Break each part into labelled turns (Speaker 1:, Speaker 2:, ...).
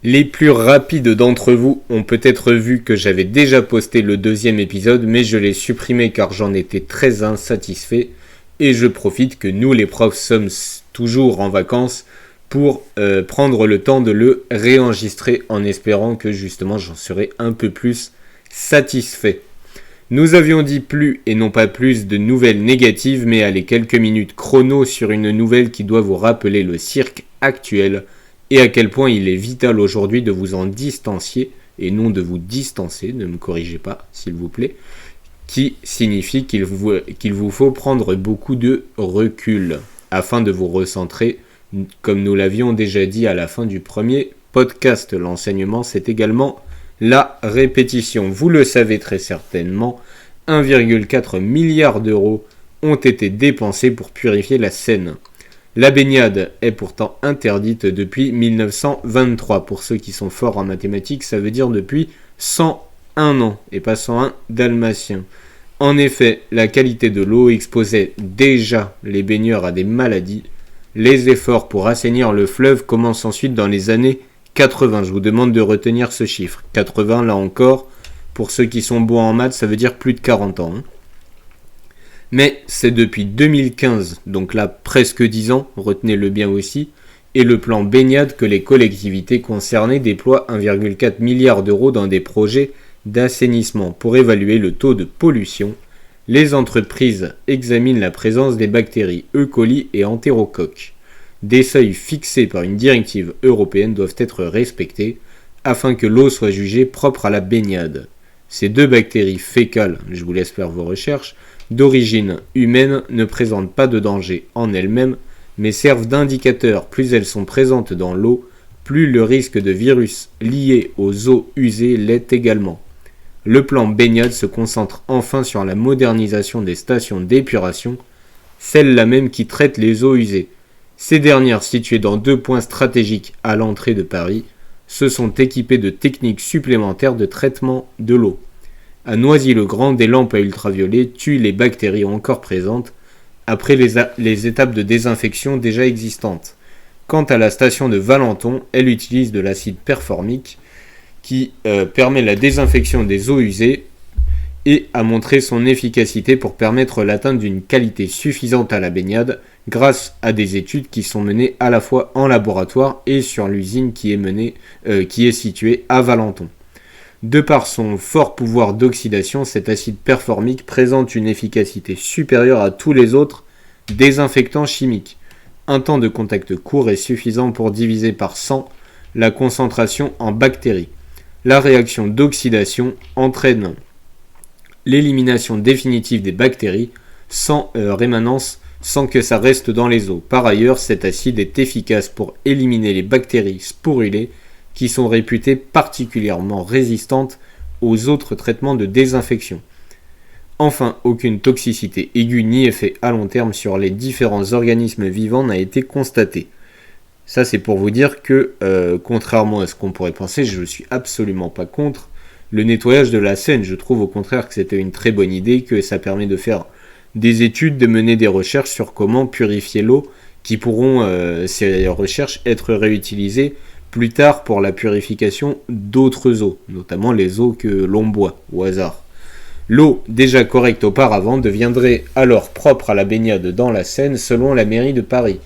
Speaker 1: Les plus rapides d'entre vous ont peut-être vu que j'avais déjà posté le 2e épisode, mais je l'ai supprimé car j'en étais très insatisfait. Et je profite que nous les profs sommes toujours en vacances pour prendre le temps de le réenregistrer en espérant que justement j'en serai un peu plus satisfait. Nous avions dit plus et non pas plus de nouvelles négatives, mais allez, quelques minutes chrono sur une nouvelle qui doit vous rappeler le cirque actuel et à quel point il est vital aujourd'hui de vous en distancier et non de vous distancer, ne me corrigez pas s'il vous plaît, qui signifie qu'il vous faut prendre beaucoup de recul afin de vous recentrer, comme nous l'avions déjà dit à la fin du premier podcast. L'enseignement, c'est également la répétition. Vous le savez très certainement, 1,4 milliard d'euros ont été dépensés pour purifier la Seine. La baignade est pourtant interdite depuis 1923. Pour ceux qui sont forts en mathématiques, ça veut dire depuis 101 ans et pas 101 dalmatiens. En effet, la qualité de l'eau exposait déjà les baigneurs à des maladies. Les efforts pour assainir le fleuve commencent ensuite dans les années 80. Je vous demande de retenir ce chiffre. 80, là encore, pour ceux qui sont bons en maths, ça veut dire plus de 40 ans. Mais c'est depuis 2015, donc là presque 10 ans, retenez-le bien aussi, et le plan baignade que les collectivités concernées déploient 1,4 milliard d'euros dans des projets d'assainissement. Pour évaluer le taux de pollution, les entreprises examinent la présence des bactéries E. coli et entérocoques. Des seuils fixés par une directive européenne doivent être respectés afin que l'eau soit jugée propre à la baignade. Ces deux bactéries fécales, je vous laisse faire vos recherches, d'origine humaine ne présentent pas de danger en elles-mêmes, mais servent d'indicateurs. Plus elles sont présentes dans l'eau, plus le risque de virus lié aux eaux usées l'est également. Le plan baignade se concentre enfin sur la modernisation des stations d'épuration, celles-là même qui traitent les eaux usées. Ces dernières, situées dans 2 points stratégiques à l'entrée de Paris, se sont équipées de techniques supplémentaires de traitement de l'eau. À Noisy-le-Grand, des lampes à ultraviolets tuent les bactéries encore présentes après les étapes de désinfection déjà existantes. Quant à la station de Valenton, elle utilise de l'acide performique qui permet la désinfection des eaux usées et a montré son efficacité pour permettre l'atteinte d'une qualité suffisante à la baignade grâce à des études qui sont menées à la fois en laboratoire et sur l'usine qui est située à Valenton. De par son fort pouvoir d'oxydation, cet acide performique présente une efficacité supérieure à tous les autres désinfectants chimiques. Un temps de contact court est suffisant pour diviser par 100 la concentration en bactéries. La réaction d'oxydation entraîne l'élimination définitive des bactéries sans rémanence, sans que ça reste dans les eaux. Par ailleurs, cet acide est efficace pour éliminer les bactéries sporulées qui sont réputées particulièrement résistantes aux autres traitements de désinfection. Enfin, aucune toxicité aiguë ni effet à long terme sur les différents organismes vivants n'a été constatée. Ça, c'est pour vous dire que, contrairement à ce qu'on pourrait penser, je ne suis absolument pas contre le nettoyage de la Seine. Je trouve au contraire que c'était une très bonne idée, que ça permet de faire des études, de mener des recherches sur comment purifier l'eau, qui pourront, ces recherches, être réutilisées plus tard pour la purification d'autres eaux, notamment les eaux que l'on boit au hasard. L'eau déjà correcte auparavant deviendrait alors propre à la baignade dans la Seine selon la mairie de Paris.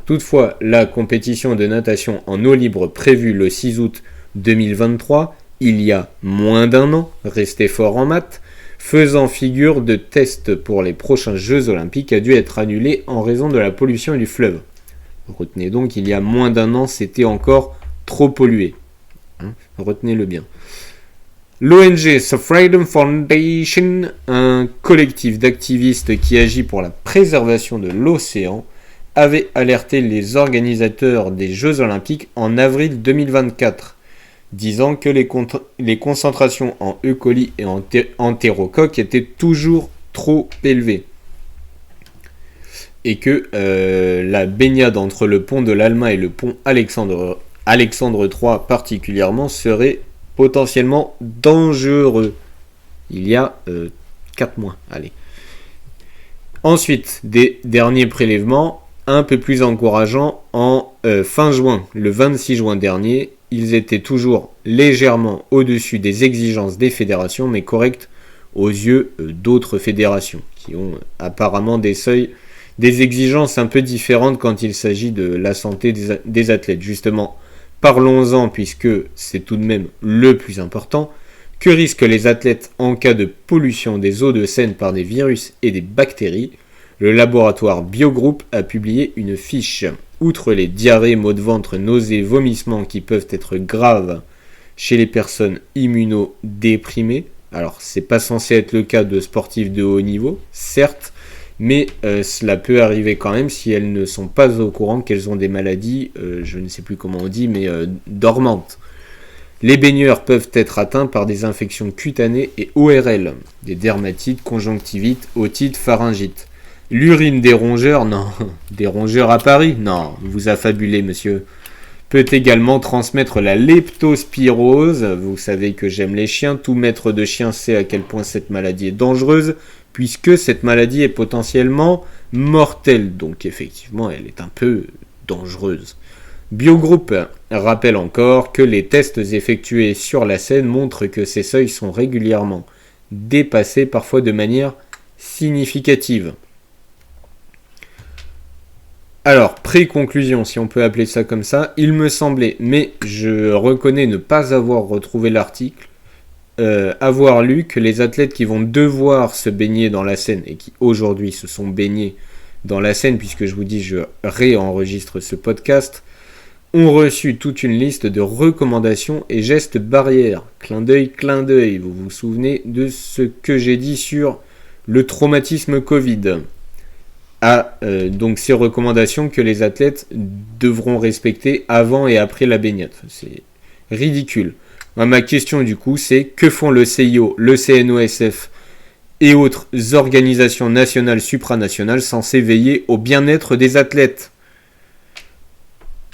Speaker 1: Toutefois, la compétition de natation en eau libre prévue le 6 août 2023, il y a moins d'un an, restez fort en maths, faisant figure de test pour les prochains Jeux Olympiques, a dû être annulée en raison de la pollution du fleuve. Retenez donc, il y a moins d'un an, c'était encore trop pollué. Retenez-le bien. L'ONG The Freedom Foundation, un collectif d'activistes qui agit pour la préservation de l'océan, avait alerté les organisateurs des Jeux Olympiques en avril 2024, disant que les concentrations en E. coli et en entérocoque étaient toujours trop élevées. Et que la baignade entre le pont de l'Alma et le pont Alexandre III particulièrement serait potentiellement dangereux. Il y a 4 mois. Allez. Ensuite, des derniers prélèvements un peu plus encourageants en fin juin. Le 26 juin dernier, ils étaient toujours légèrement au-dessus des exigences des fédérations, mais corrects aux yeux d'autres fédérations, qui ont apparemment des seuils, des exigences un peu différentes quand il s'agit de la santé des athlètes. Justement, parlons-en, puisque c'est tout de même le plus important. Que risquent les athlètes en cas de pollution des eaux de Seine par des virus et des bactéries? Le laboratoire Biogroup a publié une fiche. Outre les diarrhées, maux de ventre, nausées, vomissements qui peuvent être graves chez les personnes immunodéprimées, alors c'est pas censé être le cas de sportifs de haut niveau, certes, mais cela peut arriver quand même si elles ne sont pas au courant qu'elles ont des maladies, je ne sais plus comment on dit, mais dormantes. Les baigneurs peuvent être atteints par des infections cutanées et ORL, des dermatites, conjonctivites, otites, pharyngites. L'urine des rongeurs, non. Des rongeurs à Paris, non. Vous affabulez, monsieur. Peut également transmettre la leptospirose. Vous savez que j'aime les chiens. Tout maître de chien sait à quel point cette maladie est dangereuse, puisque cette maladie est potentiellement mortelle. Donc effectivement, elle est un peu dangereuse. Biogroup rappelle encore que les tests effectués sur la Seine montrent que ces seuils sont régulièrement dépassés, parfois de manière significative. Alors, pré-conclusion, si on peut appeler ça comme ça, il me semblait, mais je reconnais ne pas avoir retrouvé l'article, avoir lu que les athlètes qui vont devoir se baigner dans la Seine, et qui aujourd'hui se sont baignés dans la Seine, puisque je vous dis, je réenregistre ce podcast, ont reçu toute une liste de recommandations et gestes barrières. Clin d'œil, vous vous souvenez de ce que j'ai dit sur le traumatisme Covid. Donc ces recommandations que les athlètes devront respecter avant et après la baignade. C'est ridicule. Ma question du coup, c'est que font le CIO, le CNOSF et autres organisations nationales, supranationales censées veiller au bien-être des athlètes?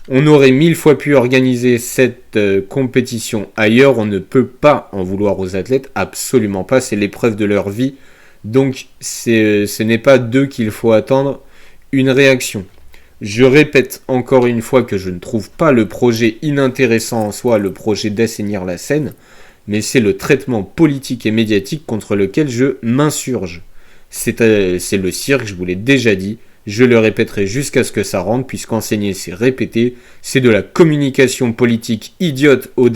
Speaker 1: On aurait 1000 fois pu organiser cette compétition ailleurs, on ne peut pas en vouloir aux athlètes, absolument pas, c'est l'épreuve de leur vie. Donc ce n'est pas d'eux qu'il faut attendre une réaction. Je répète encore une fois que je ne trouve pas le projet inintéressant en soi, le projet d'assainir la Seine, mais c'est le traitement politique et médiatique contre lequel je m'insurge. C'est le cirque, je vous l'ai déjà dit, je le répéterai jusqu'à ce que ça rentre, puisqu'enseigner c'est répéter, c'est de la communication politique idiote au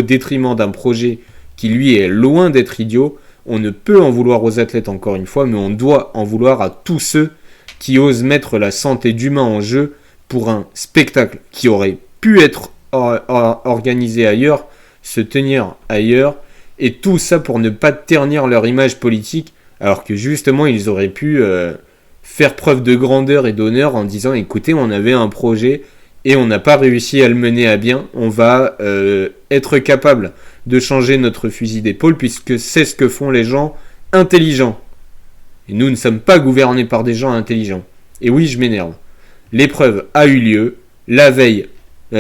Speaker 1: détriment d'un projet qui lui est loin d'être idiot. On ne peut en vouloir aux athlètes encore une fois, mais on doit en vouloir à tous ceux qui osent mettre la santé d'humains en jeu pour un spectacle qui aurait pu être organisé ailleurs, se tenir ailleurs, et tout ça pour ne pas ternir leur image politique, alors que justement ils auraient pu faire preuve de grandeur et d'honneur en disant écoutez, on avait un projet et on n'a pas réussi à le mener à bien, on va être capable de changer notre fusil d'épaule, puisque c'est ce que font les gens intelligents. Et nous ne sommes pas gouvernés par des gens intelligents. Et oui, je m'énerve. L'épreuve a eu lieu, la veille,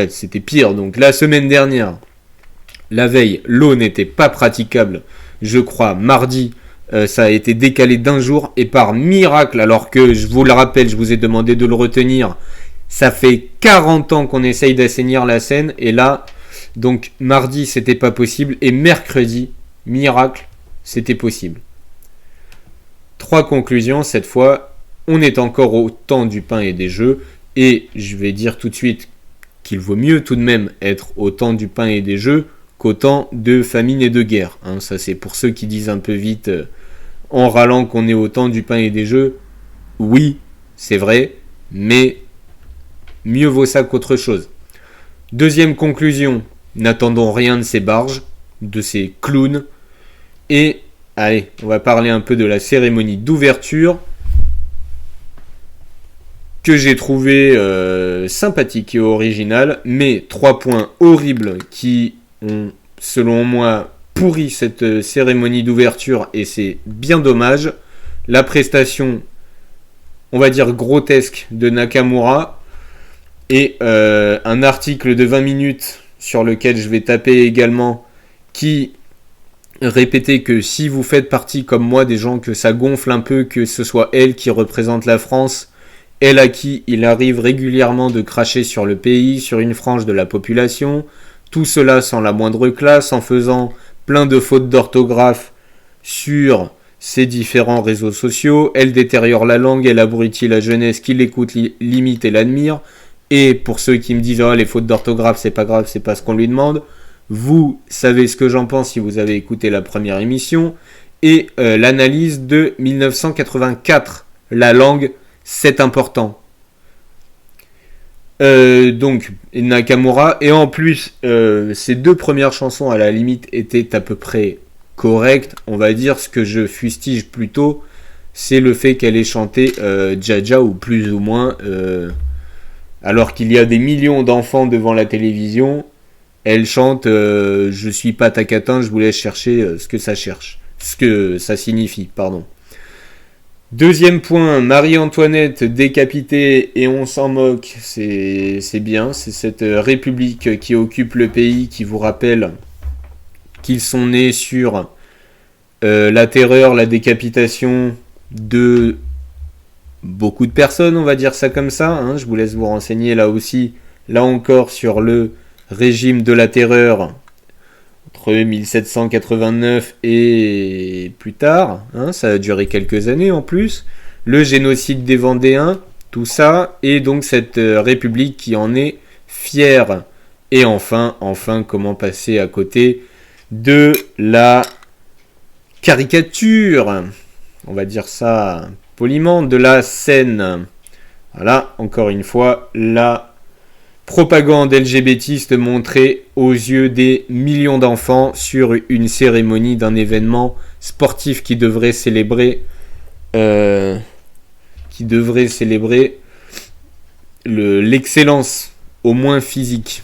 Speaker 1: c'était pire, donc la semaine dernière, la veille, l'eau n'était pas praticable, je crois, mardi, ça a été décalé d'un jour, et par miracle, alors que, je vous le rappelle, je vous ai demandé de le retenir, ça fait 40 ans qu'on essaye d'assainir la Seine, et là, donc mardi c'était pas possible, et mercredi, miracle, c'était possible. 3 conclusions, cette fois, on est encore au temps du pain et des jeux, et je vais dire tout de suite qu'il vaut mieux tout de même être au temps du pain et des jeux qu'au temps de famine et de guerre. Ça c'est pour ceux qui disent un peu vite en râlant qu'on est au temps du pain et des jeux. Oui, c'est vrai, mais mieux vaut ça qu'autre chose. Deuxième conclusion, n'attendons rien de ces barges, de ces clowns. Et allez, on va parler un peu de la cérémonie d'ouverture que j'ai trouvé sympathique et originale, mais 3 points horribles qui ont, selon moi, pourri cette cérémonie d'ouverture, et c'est bien dommage. La prestation, on va dire grotesque, de Nakamura, et un article de 20 minutes sur lequel je vais taper également, qui répétait que si vous faites partie comme moi des gens que ça gonfle un peu que ce soit elle qui représente la France, elle à qui il arrive régulièrement de cracher sur le pays, sur une frange de la population, Tout cela sans la moindre classe, en faisant plein de fautes d'orthographe sur ses différents réseaux sociaux. Elle détériore la langue, elle abrutit la jeunesse qui l'écoute, l'imite et l'admire. Et pour ceux qui me disent « les fautes d'orthographe, c'est pas grave, c'est pas ce qu'on lui demande », vous savez ce que j'en pense si vous avez écouté la première émission. Et l'analyse de 1984. La langue, c'est important. Donc, Nakamura. Et en plus, ces 2 premières chansons, à la limite, étaient à peu près correctes. On va dire, ce que je fustige plutôt, c'est le fait qu'elle ait chanté Jaja, ou plus ou moins, alors qu'il y a des millions d'enfants devant la télévision, elle chante je suis pas ta catin, je vous laisse chercher ce que ça cherche. Ce que ça signifie, pardon. Deuxième point, Marie-Antoinette décapitée et on s'en moque, c'est bien, c'est cette république qui occupe le pays qui vous rappelle qu'ils sont nés sur la terreur, la décapitation de beaucoup de personnes, on va dire ça comme ça, hein. Je vous laisse vous renseigner là aussi, là encore sur le régime de la terreur entre 1789 et plus tard, hein, ça a duré quelques années en plus, le génocide des Vendéens, tout ça, et donc cette république qui en est fière. Et enfin, comment passer à côté de la caricature, on va dire ça poliment, de la scène. Voilà, encore une fois, la propagande LGBTiste montrée aux yeux des millions d'enfants sur une cérémonie d'un événement sportif qui devrait célébrer l'excellence, au moins physique.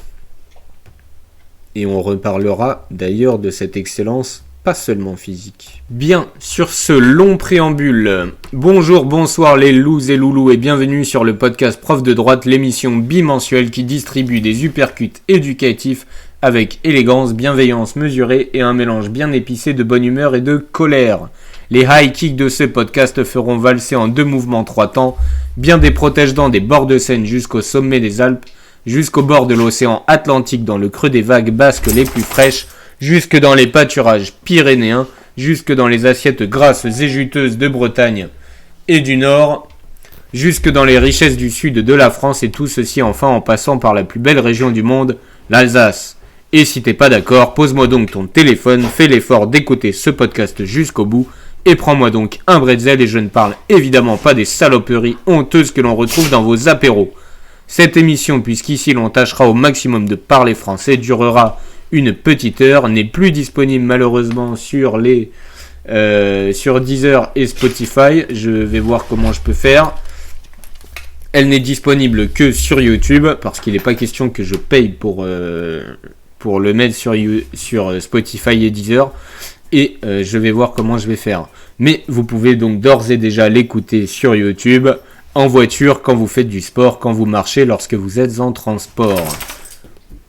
Speaker 1: Et on reparlera d'ailleurs de cette excellence, pas seulement physique. Bien, sur ce long préambule, bonjour, bonsoir les loups et loulous et bienvenue sur le podcast Prof de droite, l'émission bimensuelle qui distribue des uppercuts éducatifs avec élégance, bienveillance mesurée et un mélange bien épicé de bonne humeur et de colère. Les high kicks de ce podcast feront valser en 2 mouvements 3 temps, bien des protège-dents des bords de Seine jusqu'au sommet des Alpes, jusqu'au bord de l'océan Atlantique dans le creux des vagues basques les plus fraîches, jusque dans les pâturages pyrénéens, jusque dans les assiettes grasses et juteuses de Bretagne et du Nord, jusque dans les richesses du sud de la France et tout ceci enfin en passant par la plus belle région du monde, l'Alsace. Et si t'es pas d'accord, pose-moi donc ton téléphone, fais l'effort d'écouter ce podcast jusqu'au bout et prends-moi donc un bretzel et je ne parle évidemment pas des saloperies honteuses que l'on retrouve dans vos apéros. Cette émission, puisqu'ici l'on tâchera au maximum de parler français, durera une petite heure, n'est plus disponible malheureusement sur Deezer et Spotify. Je vais voir comment je peux faire. Elle n'est disponible que sur YouTube parce qu'il n'est pas question que je paye pour le mettre sur Spotify et Deezer. Et je vais voir comment je vais faire. Mais vous pouvez donc d'ores et déjà l'écouter sur YouTube, en voiture, quand vous faites du sport, quand vous marchez, lorsque vous êtes en transport.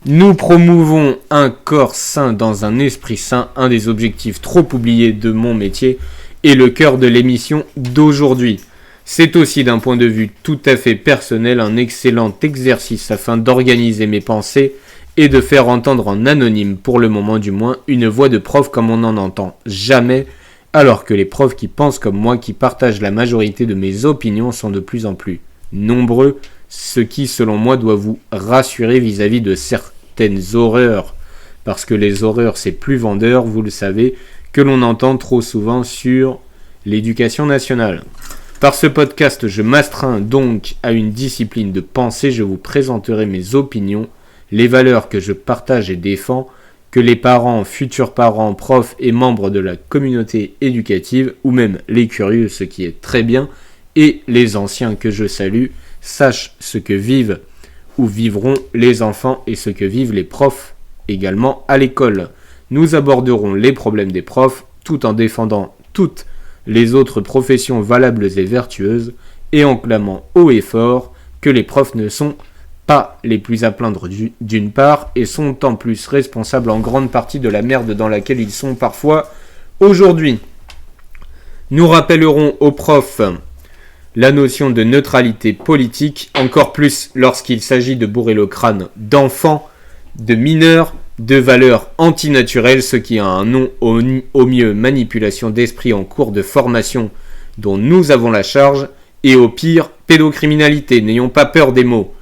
Speaker 1: Nous promouvons un corps sain dans un esprit sain, un des objectifs trop oubliés de mon métier et le cœur de l'émission d'aujourd'hui. C'est aussi d'un point de vue tout à fait personnel un excellent exercice afin d'organiser mes pensées et de faire entendre en anonyme, pour le moment du moins, une voix de prof comme on n'en entend jamais, alors que les profs qui pensent comme moi, qui partagent la majorité de mes opinions sont de plus en plus nombreux, ce qui, selon moi, doit vous rassurer vis-à-vis de certaines horreurs. Parce que les horreurs, c'est plus vendeur, vous le savez, que l'on entend trop souvent sur l'éducation nationale. Par ce podcast, je m'astreins donc à une discipline de pensée. Je vous présenterai mes opinions, les valeurs que je partage et défends, que les parents, futurs parents, profs et membres de la communauté éducative, ou même les curieux, ce qui est très bien, et les anciens que je salue, sachent ce que vivent ou vivront les enfants et ce que vivent les profs également à l'école. Nous aborderons les problèmes des profs tout en défendant toutes les autres professions valables et vertueuses et en clamant haut et fort que les profs ne sont pas les plus à plaindre d'une part et sont en plus responsables en grande partie de la merde dans laquelle ils sont parfois aujourd'hui. Nous rappellerons aux profs la notion de neutralité politique, encore plus lorsqu'il s'agit de bourrer le crâne d'enfants, de mineurs, de valeurs antinaturelles, ce qui a un nom au mieux manipulation d'esprit en cours de formation dont nous avons la charge, et au pire, pédocriminalité. N'ayons pas peur des mots.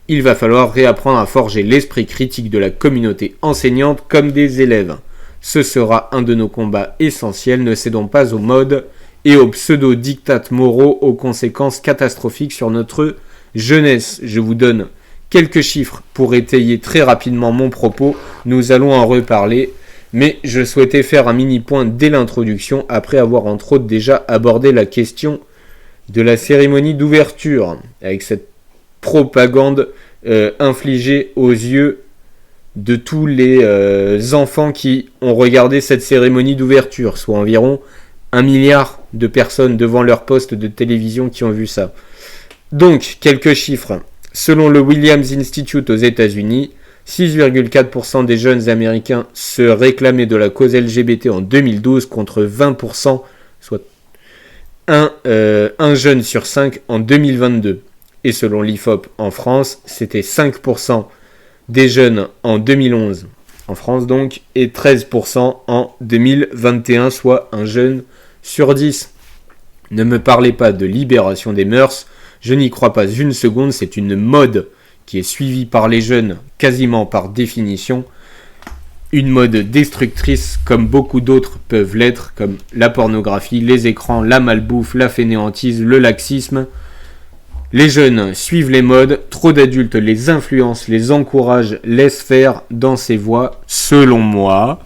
Speaker 1: Il va falloir réapprendre à forger l'esprit critique de la communauté enseignante comme des élèves. Ce sera un de nos combats essentiels, ne cédons pas aux modes et aux pseudo-dictates moraux aux conséquences catastrophiques sur notre jeunesse. Je vous donne quelques chiffres pour étayer très rapidement mon propos, nous allons en reparler, mais je souhaitais faire un mini point dès l'introduction, après avoir entre autres déjà abordé la question de la cérémonie d'ouverture, avec cette propagande infligée aux yeux de tous les enfants qui ont regardé cette cérémonie d'ouverture, soit environ 1 milliard de personnes devant leur poste de télévision qui ont vu ça. Donc, quelques chiffres. Selon le Williams Institute aux États-Unis, 6,4% des jeunes américains se réclamaient de la cause LGBT en 2012 contre 20%, soit un jeune sur 5 en 2022. Et selon l'IFOP en France, c'était 5% des jeunes en 2011, en France donc, et 13% en 2021, soit un jeune sur 10. Ne me parlez pas de libération des mœurs, je n'y crois pas une seconde, c'est une mode qui est suivie par les jeunes quasiment par définition, une mode destructrice comme beaucoup d'autres peuvent l'être, comme la pornographie, les écrans, la malbouffe, la fainéantise, le laxisme. Les jeunes suivent les modes, trop d'adultes les influencent, les encouragent, laissent faire dans ces voies, selon moi,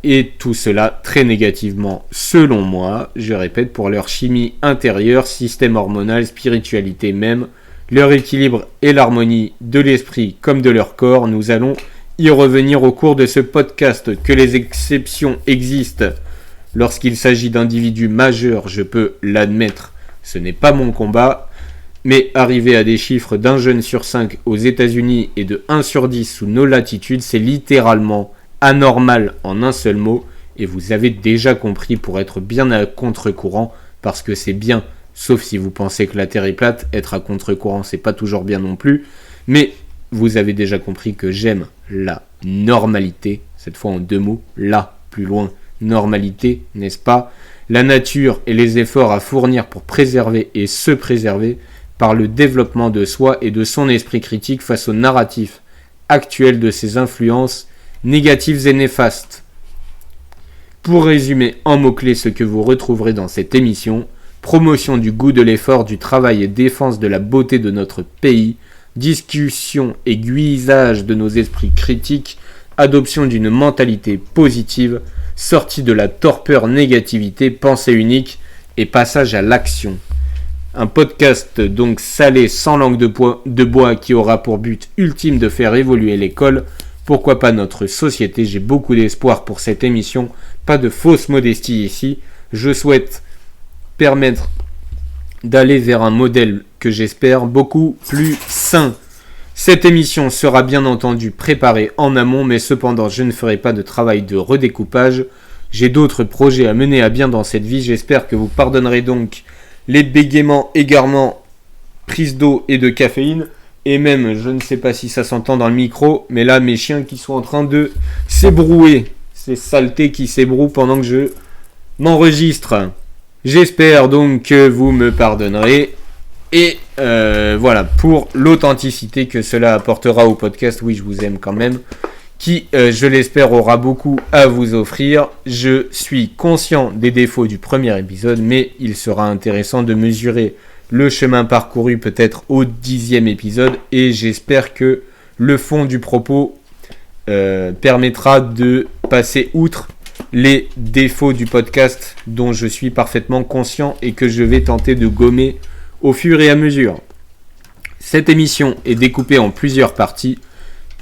Speaker 1: et tout cela très négativement, selon moi, je répète, pour leur chimie intérieure, système hormonal, spiritualité même, leur équilibre et l'harmonie de l'esprit comme de leur corps. Nous allons y revenir au cours de ce podcast. Que les exceptions existent lorsqu'il s'agit d'individus majeurs, je peux l'admettre, ce n'est pas mon combat, mais arriver à des chiffres d'1 jeune sur 5 aux États-Unis et de 1 sur 10 sous nos latitudes, c'est littéralement anormal en un seul mot, et vous avez déjà compris, pour être bien à contre-courant, parce que c'est bien, sauf si vous pensez que la Terre est plate, être à contre-courant c'est pas toujours bien non plus, mais vous avez déjà compris que j'aime la normalité, cette fois en 2 mots, la plus loin, normalité, n'est-ce pas? La nature et les efforts à fournir pour préserver et se préserver par le développement de soi et de son esprit critique face au narratif actuel de ses influences négatives et néfastes. Pour résumer en mots-clés ce que vous retrouverez dans cette émission: promotion du goût de l'effort, du travail et défense de la beauté de notre pays, discussion et aiguisage de nos esprits critiques, adoption d'une mentalité positive, sortie de la torpeur négativité, pensée unique et passage à l'action. Un podcast donc salé, sans langue de bois, qui aura pour but ultime de faire évoluer l'école, pourquoi pas notre société. J'ai beaucoup d'espoir pour cette émission, pas de fausse modestie ici. Je souhaite permettre d'aller vers un modèle que j'espère beaucoup plus sain. Cette émission sera bien entendu préparée en amont, mais cependant je ne ferai pas de travail de redécoupage. J'ai d'autres projets à mener à bien dans cette vie, j'espère que vous pardonnerez donc les bégaiements, égarements, prise d'eau et de caféine, et même, je ne sais pas si ça s'entend dans le micro, mais là mes chiens qui sont en train de s'ébrouer, ces saletés qui s'ébrouent pendant que je m'enregistre. J'espère donc que vous me pardonnerez. Et voilà, pour l'authenticité que cela apportera au podcast, oui, je vous aime quand même, qui, je l'espère, aura beaucoup à vous offrir. Je suis conscient des défauts du premier épisode, mais il sera intéressant de mesurer le chemin parcouru peut-être au 10e épisode, et j'espère que le fond du propos permettra de passer outre les défauts du podcast dont je suis parfaitement conscient et que je vais tenter de gommer au fur et à mesure. Cette émission est découpée en plusieurs parties.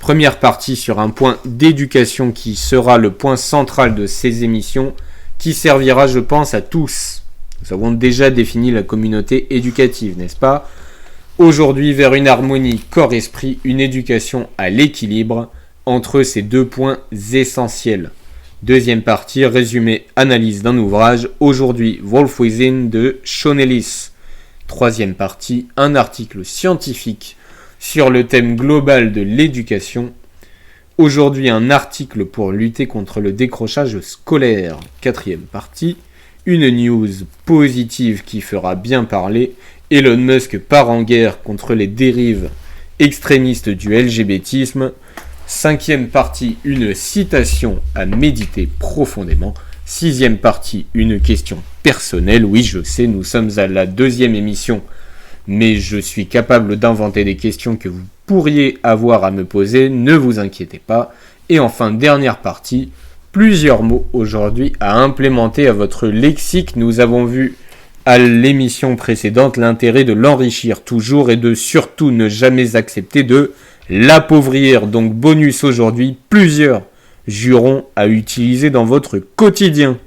Speaker 1: Première partie sur un point d'éducation qui sera le point central de ces émissions, qui servira, je pense, à tous. Nous avons déjà défini la communauté éducative, n'est-ce pas? Aujourd'hui, vers une harmonie corps-esprit, une éducation à l'équilibre entre ces 2 points essentiels. Deuxième partie, résumé, analyse d'un ouvrage. Aujourd'hui, Wolf Within de Sean Ellis. Troisième partie, un article scientifique sur le thème global de l'éducation. Aujourd'hui, un article pour lutter contre le décrochage scolaire. 4e partie. Une news positive qui fera bien parler. Elon Musk part en guerre contre les dérives extrémistes du LGBTisme. 5e partie, une citation à méditer profondément. 6e partie, une question personnelle. Oui, je sais, nous sommes à la 2e émission, mais je suis capable d'inventer des questions que vous pourriez avoir à me poser, ne vous inquiétez pas. Et enfin, dernière partie, plusieurs mots aujourd'hui à implémenter à votre lexique. Nous avons vu à l'émission précédente l'intérêt de l'enrichir toujours et de surtout ne jamais accepter de l'appauvrir. Donc bonus aujourd'hui, plusieurs jurons à utiliser dans votre quotidien.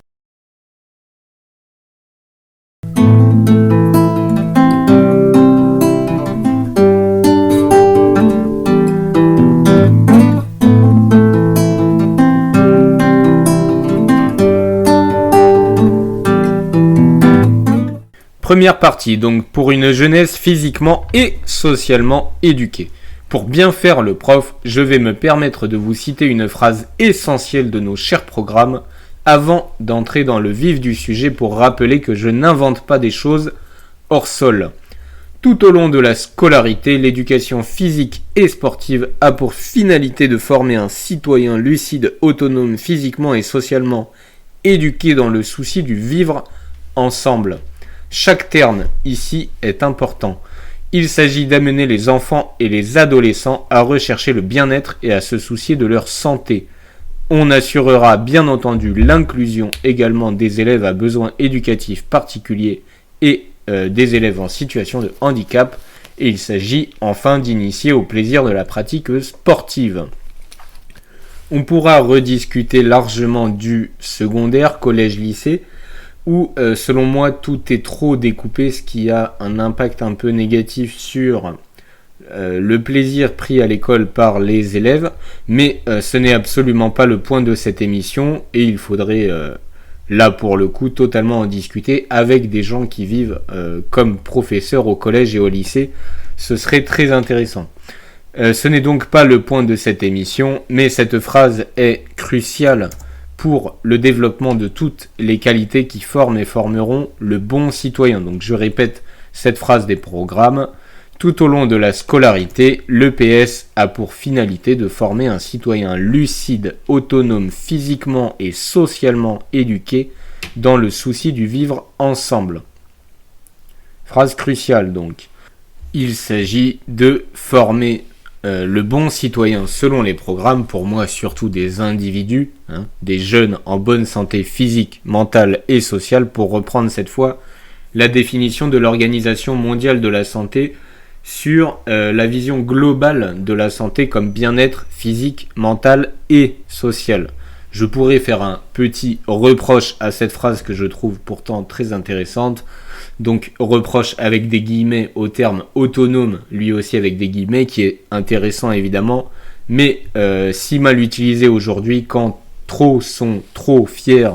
Speaker 1: Première partie, donc pour une jeunesse physiquement et socialement éduquée. Pour bien faire le prof, je vais me permettre de vous citer une phrase essentielle de nos chers programmes avant d'entrer dans le vif du sujet pour rappeler que je n'invente pas des choses hors sol. Tout au long de la scolarité, l'éducation physique et sportive a pour finalité de former un citoyen lucide, autonome physiquement et socialement éduqué dans le souci du vivre ensemble. Chaque terme ici est important. Il s'agit d'amener les enfants et les adolescents à rechercher le bien-être et à se soucier de leur santé. On assurera bien entendu l'inclusion également des élèves à besoins éducatifs particuliers et des élèves en situation de handicap. Et il s'agit enfin d'initier au plaisir de la pratique sportive. On pourra rediscuter largement du secondaire, collège-lycée, où selon moi tout est trop découpé, ce qui a un impact un peu négatif sur le plaisir pris à l'école par les élèves, mais ce n'est absolument pas le point de cette émission, et il faudrait là pour le coup totalement en discuter avec des gens qui vivent comme professeurs au collège et au lycée. Ce serait très intéressant. Ce n'est donc pas le point de cette émission, mais cette phrase est cruciale pour le développement de toutes les qualités qui forment et formeront le bon citoyen. Donc je répète cette phrase des programmes. Tout au long de la scolarité, l'EPS a pour finalité de former un citoyen lucide, autonome, physiquement et socialement éduqué dans le souci du vivre ensemble. Phrase cruciale donc. Il s'agit de former le bon citoyen selon les programmes, pour moi surtout des individus, des jeunes en bonne santé physique, mentale et sociale, pour reprendre cette fois la définition de l'Organisation mondiale de la santé sur la vision globale de la santé comme bien-être physique, mental et social. Je pourrais faire un petit reproche à cette phrase que je trouve pourtant très intéressante. Donc reproche avec des guillemets au terme autonome, lui aussi avec des guillemets, qui est intéressant évidemment, mais si mal utilisé aujourd'hui, quand trop sont trop fiers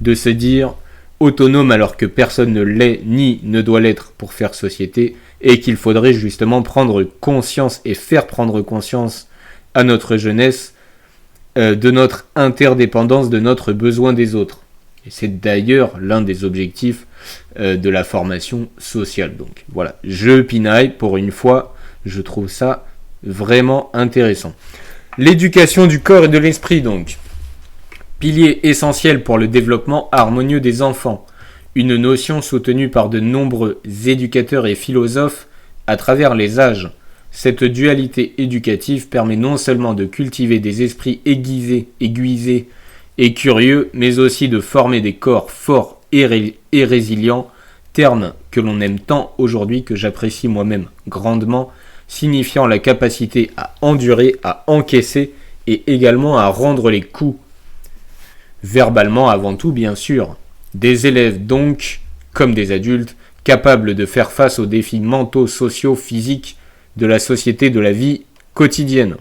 Speaker 1: de se dire autonome alors que personne ne l'est ni ne doit l'être pour faire société, et qu'il faudrait justement prendre conscience et faire prendre conscience à notre jeunesse de notre interdépendance, de notre besoin des autres. Et c'est d'ailleurs l'un des objectifs de la formation sociale. Donc voilà, je pinaille pour une fois, je trouve ça vraiment intéressant. L'éducation du corps et de l'esprit donc. Pilier essentiel pour le développement harmonieux des enfants. Une notion soutenue par de nombreux éducateurs et philosophes à travers les âges. Cette dualité éducative permet non seulement de cultiver des esprits aiguisés et curieux, mais aussi de former des corps forts et résilients, terme que l'on aime tant aujourd'hui, que j'apprécie moi-même grandement, signifiant la capacité à endurer, à encaisser et également à rendre les coups. Verbalement avant tout, bien sûr. Des élèves donc, comme des adultes, capables de faire face aux défis mentaux, sociaux, physiques de la société, de la vie quotidienne.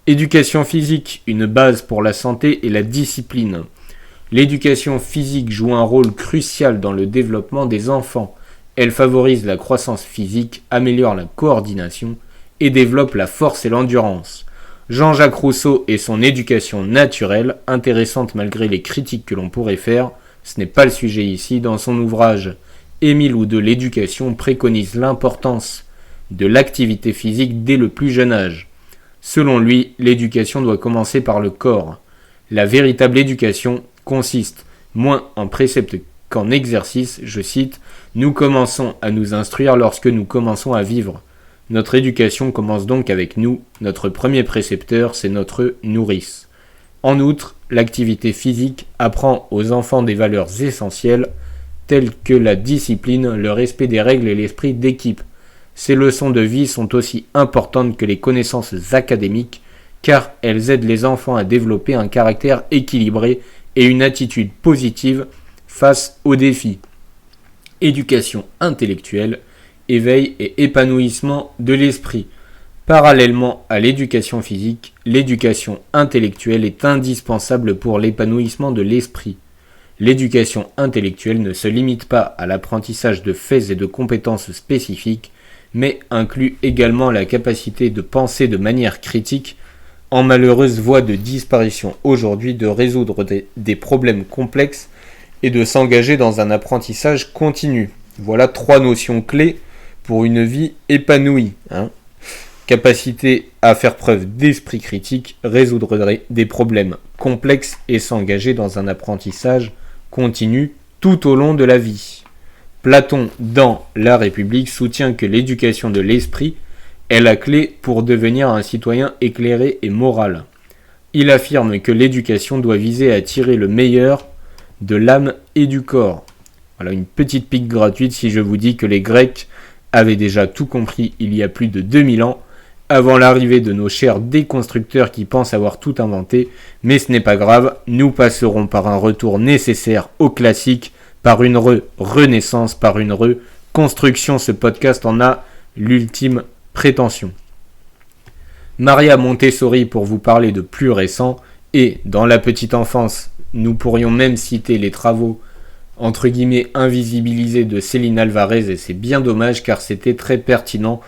Speaker 1: Éducation physique, une base pour la santé et la discipline. L'éducation physique joue un rôle crucial dans le développement des enfants. Elle favorise la croissance physique, améliore la coordination et développe la force et l'endurance. Jean-Jacques Rousseau et son éducation naturelle, intéressante malgré les critiques que l'on pourrait faire, ce n'est pas le sujet ici. Dans son ouvrage Émile ou de l'éducation préconise l'importance de l'activité physique dès le plus jeune âge. Selon lui, l'éducation doit commencer par le corps. La véritable éducation consiste moins en préceptes qu'en exercice, je cite, « Nous commençons à nous instruire lorsque nous commençons à vivre. Notre éducation commence donc avec nous, notre premier précepteur, c'est notre nourrice. » En outre, l'activité physique apprend aux enfants des valeurs essentielles, telles que la discipline, le respect des règles et l'esprit d'équipe. Ces leçons de vie sont aussi importantes que les connaissances académiques, car elles aident les enfants à développer un caractère équilibré et une attitude positive face aux défis. Éducation intellectuelle, éveil et épanouissement de l'esprit. Parallèlement à l'éducation physique, l'éducation intellectuelle est indispensable pour l'épanouissement de l'esprit. L'éducation intellectuelle ne se limite pas à l'apprentissage de faits et de compétences spécifiques, mais inclut également la capacité de penser de manière critique, en malheureuse voie de disparition aujourd'hui, de résoudre des problèmes complexes et de s'engager dans un apprentissage continu. Voilà 3 notions clés pour une vie épanouie. Capacité à faire preuve d'esprit critique, résoudre des problèmes complexes et s'engager dans un apprentissage continu tout au long de la vie. Platon, dans La République, soutient que l'éducation de l'esprit est la clé pour devenir un citoyen éclairé et moral. Il affirme que l'éducation doit viser à tirer le meilleur de l'âme et du corps. Voilà une petite pique gratuite si je vous dis que les Grecs avaient déjà tout compris il y a plus de 2000 ans, avant l'arrivée de nos chers déconstructeurs qui pensent avoir tout inventé, mais ce n'est pas grave, nous passerons par un retour nécessaire au classique, par une renaissance, par une reconstruction. Ce podcast en a l'ultime prétention. Maria Montessori pour vous parler de plus récent, et dans la petite enfance, nous pourrions même citer les travaux entre guillemets invisibilisés de Céline Alvarez, et c'est bien dommage car c'était très pertinent,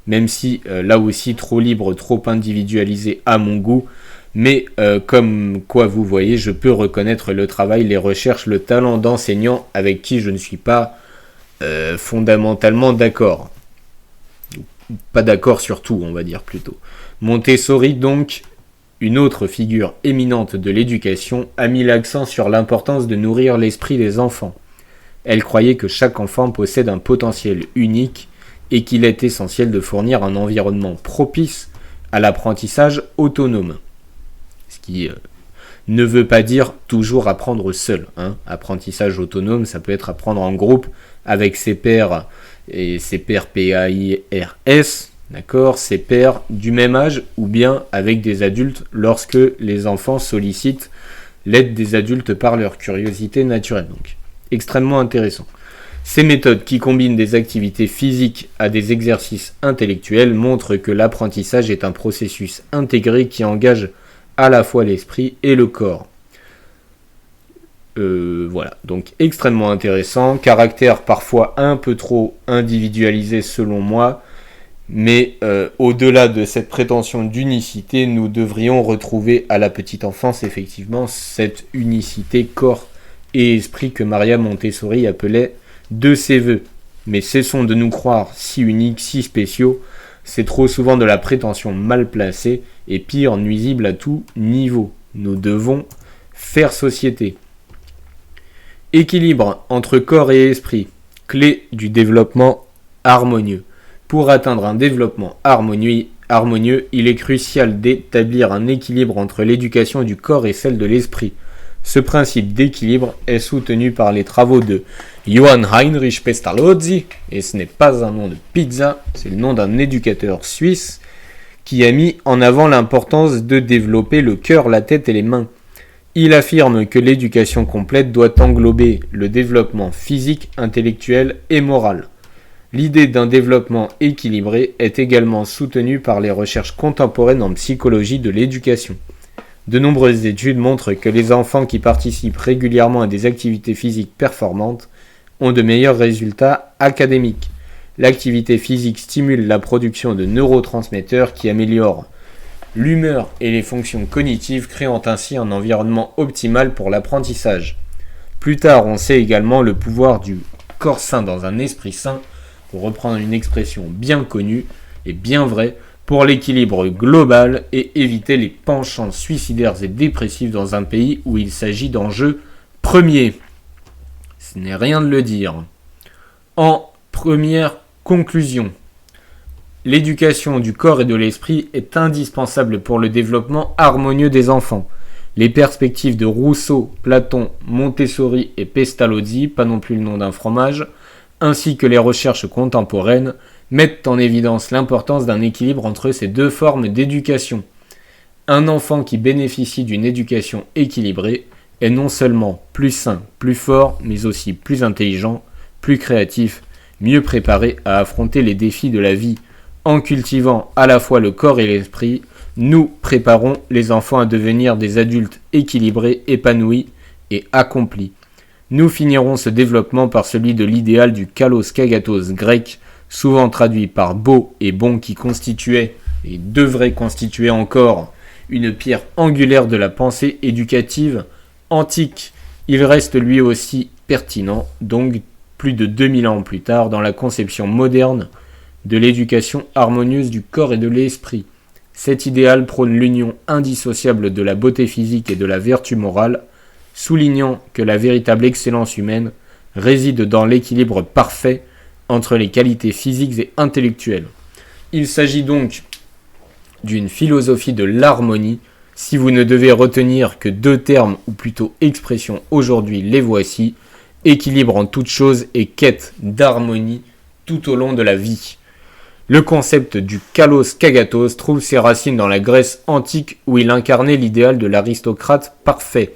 Speaker 1: même si là aussi trop libre, trop individualisé à mon goût, mais comme quoi vous voyez, je peux reconnaître le travail, les recherches, le talent d'enseignant avec qui je ne suis pas fondamentalement d'accord. Pas d'accord sur tout, on va dire plutôt. Montessori, donc, une autre figure éminente de l'éducation, a mis l'accent sur l'importance de nourrir l'esprit des enfants. Elle croyait que chaque enfant possède un potentiel unique et qu'il est essentiel de fournir un environnement propice à l'apprentissage autonome. Ce qui ne veut pas dire toujours apprendre seul. Apprentissage autonome, ça peut être apprendre en groupe avec ses pairs, et ses pairs PAIRS, d'accord, ses pairs du même âge, ou bien avec des adultes lorsque les enfants sollicitent l'aide des adultes par leur curiosité naturelle. Donc, extrêmement intéressant. Ces méthodes qui combinent des activités physiques à des exercices intellectuels montrent que l'apprentissage est un processus intégré qui engage à la fois l'esprit et le corps. Voilà, donc extrêmement intéressant, caractère parfois un peu trop individualisé selon moi, mais au-delà de cette prétention d'unicité, nous devrions retrouver à la petite enfance effectivement cette unicité corps et esprit que Maria Montessori appelait de ses voeux. Mais cessons de nous croire si uniques, si spéciaux, c'est trop souvent de la prétention mal placée et pire, nuisible à tout niveau. Nous devons faire société. Équilibre entre corps et esprit, clé du développement harmonieux. Pour atteindre un développement harmonieux, il est crucial d'établir un équilibre entre l'éducation du corps et celle de l'esprit. Ce principe d'équilibre est soutenu par les travaux de Johann Heinrich Pestalozzi, et ce n'est pas un nom de pizza, c'est le nom d'un éducateur suisse qui a mis en avant l'importance de développer le cœur, la tête et les mains. Il affirme que l'éducation complète doit englober le développement physique, intellectuel et moral. L'idée d'un développement équilibré est également soutenue par les recherches contemporaines en psychologie de l'éducation. De nombreuses études montrent que les enfants qui participent régulièrement à des activités physiques performantes ont de meilleurs résultats académiques. L'activité physique stimule la production de neurotransmetteurs qui améliorent l'humeur et les fonctions cognitives, créant ainsi un environnement optimal pour l'apprentissage. Plus tard, on sait également le pouvoir du corps sain dans un esprit sain, pour reprendre une expression bien connue et bien vraie, pour l'équilibre global et éviter les penchants suicidaires et dépressifs dans un pays où il s'agit d'enjeux premiers. Ce n'est rien de le dire. En première conclusion, l'éducation du corps et de l'esprit est indispensable pour le développement harmonieux des enfants. Les perspectives de Rousseau, Platon, Montessori et Pestalozzi, pas non plus le nom d'un fromage, ainsi que les recherches contemporaines, mettent en évidence l'importance d'un équilibre entre ces deux formes d'éducation. Un enfant qui bénéficie d'une éducation équilibrée est non seulement plus sain, plus fort, mais aussi plus intelligent, plus créatif, mieux préparé à affronter les défis de la vie. En cultivant à la fois le corps et l'esprit, nous préparons les enfants à devenir des adultes équilibrés, épanouis et accomplis. Nous finirons ce développement par celui de l'idéal du kalos kagatos grec, souvent traduit par beau et bon, qui constituait et devrait constituer encore une pierre angulaire de la pensée éducative antique. Il reste lui aussi pertinent, donc plus de 2000 ans plus tard, dans la conception moderne de l'éducation harmonieuse du corps et de l'esprit. Cet idéal prône l'union indissociable de la beauté physique et de la vertu morale, soulignant que la véritable excellence humaine réside dans l'équilibre parfait entre les qualités physiques et intellectuelles. Il s'agit donc d'une philosophie de l'harmonie. Si vous ne devez retenir que deux termes, ou plutôt expressions aujourd'hui, les voici: équilibre en toute chose et quête d'harmonie tout au long de la vie. Le concept du kalos kagatos trouve ses racines dans la Grèce antique, où il incarnait l'idéal de l'aristocrate parfait.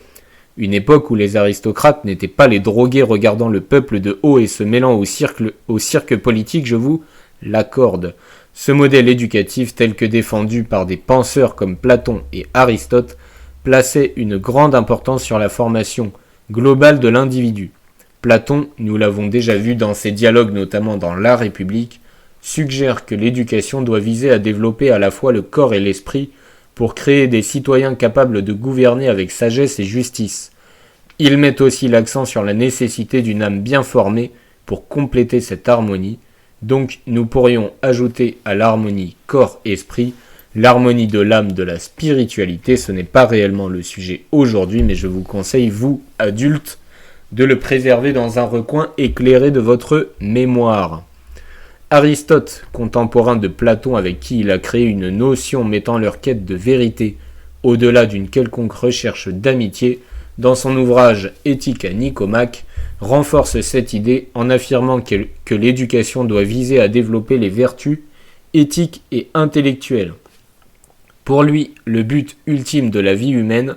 Speaker 1: Une époque où les aristocrates n'étaient pas les drogués regardant le peuple de haut et se mêlant au cirque politique, je vous l'accorde. Ce modèle éducatif, tel que défendu par des penseurs comme Platon et Aristote, plaçait une grande importance sur la formation globale de l'individu. Platon, nous l'avons déjà vu dans ses dialogues, notamment dans La République, suggère que l'éducation doit viser à développer à la fois le corps et l'esprit pour créer des citoyens capables de gouverner avec sagesse et justice. Il met aussi l'accent sur la nécessité d'une âme bien formée pour compléter cette harmonie. Donc nous pourrions ajouter à l'harmonie corps-esprit l'harmonie de l'âme, de la spiritualité. Ce n'est pas réellement le sujet aujourd'hui, mais je vous conseille, vous, adultes, de le préserver dans un recoin éclairé de votre mémoire. Aristote, contemporain de Platon avec qui il a créé une notion mettant leur quête de vérité au-delà d'une quelconque recherche d'amitié, dans son ouvrage Éthique à Nicomaque, renforce cette idée en affirmant que l'éducation doit viser à développer les vertus éthiques et intellectuelles. Pour lui, le but ultime de la vie humaine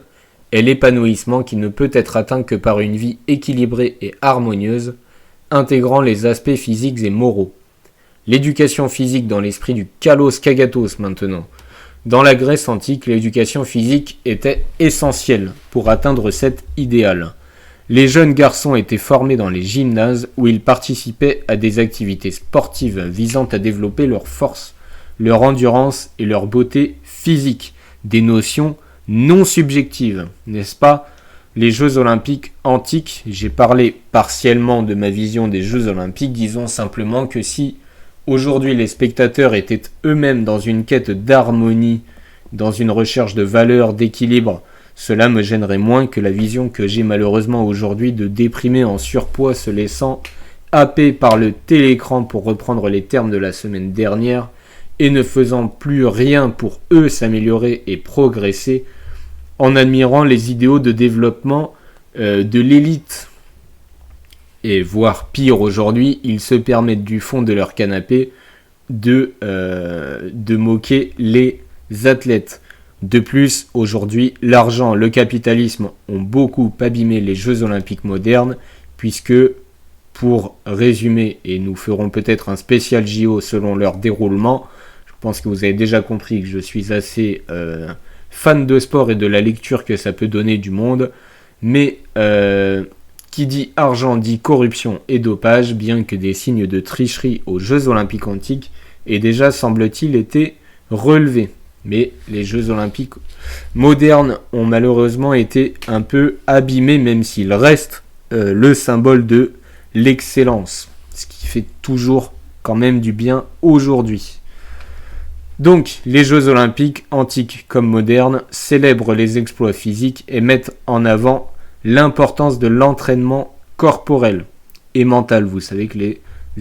Speaker 1: est l'épanouissement qui ne peut être atteint que par une vie équilibrée et harmonieuse, intégrant les aspects physiques et moraux. L'éducation physique dans l'esprit du kalos kagatos maintenant. Dans la Grèce antique, l'éducation physique était essentielle pour atteindre cet idéal. Les jeunes garçons étaient formés dans les gymnases où ils participaient à des activités sportives visant à développer leur force, leur endurance et leur beauté physique. Des notions non subjectives, n'est-ce pas ? Les Jeux Olympiques antiques, j'ai parlé partiellement de ma vision des Jeux Olympiques, disons simplement que si aujourd'hui les spectateurs étaient eux-mêmes dans une quête d'harmonie, dans une recherche de valeur, d'équilibre, cela me gênerait moins que la vision que j'ai malheureusement aujourd'hui de déprimés en surpoids se laissant happer par le télécran, pour reprendre les termes de la semaine dernière, et ne faisant plus rien pour eux s'améliorer et progresser, en admirant les idéaux de développement de l'élite. Et voire pire aujourd'hui, ils se permettent du fond de leur canapé de moquer les athlètes. De plus, aujourd'hui, l'argent, le capitalisme ont beaucoup abîmé les Jeux Olympiques modernes, puisque, pour résumer, et nous ferons peut-être un spécial JO selon leur déroulement, je pense que vous avez déjà compris que je suis assez fan de sport et de la lecture que ça peut donner du monde, mais qui dit argent dit corruption et dopage, bien que des signes de tricherie aux Jeux Olympiques antiques aient déjà, semble-t-il, été relevés. Mais les Jeux Olympiques modernes ont malheureusement été un peu abîmés, même s'ils restent le symbole de l'excellence, ce qui fait toujours quand même du bien aujourd'hui. Donc, les Jeux Olympiques, antiques comme modernes, célèbrent les exploits physiques et mettent en avant l'importance de l'entraînement corporel et mental. Vous savez que les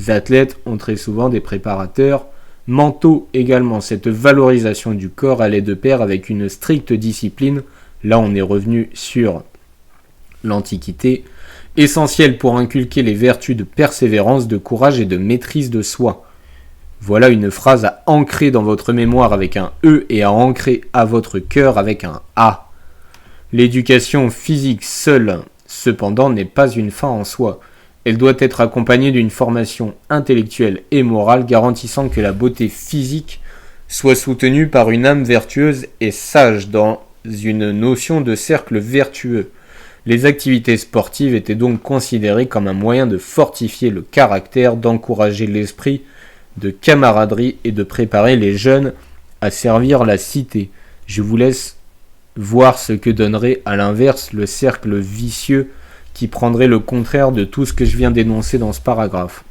Speaker 1: athlètes ont très souvent des préparateurs mentaux également. Cette valorisation du corps allait de pair avec une stricte discipline. Là, on est revenu sur l'Antiquité, essentielle pour inculquer les vertus de persévérance, de courage et de maîtrise de soi. Voilà une phrase à ancrer dans votre mémoire avec un E et à ancrer à votre cœur avec un A. L'éducation physique seule, cependant, n'est pas une fin en soi. Elle doit être accompagnée d'une formation intellectuelle et morale garantissant que la beauté physique soit soutenue par une âme vertueuse et sage dans une notion de cercle vertueux. Les activités sportives étaient donc considérées comme un moyen de fortifier le caractère, d'encourager l'esprit de camaraderie et de préparer les jeunes à servir la cité. Je vous laisse voir ce que donnerait à l'inverse le cercle vicieux qui prendrait le contraire de tout ce que je viens d'énoncer dans ce paragraphe.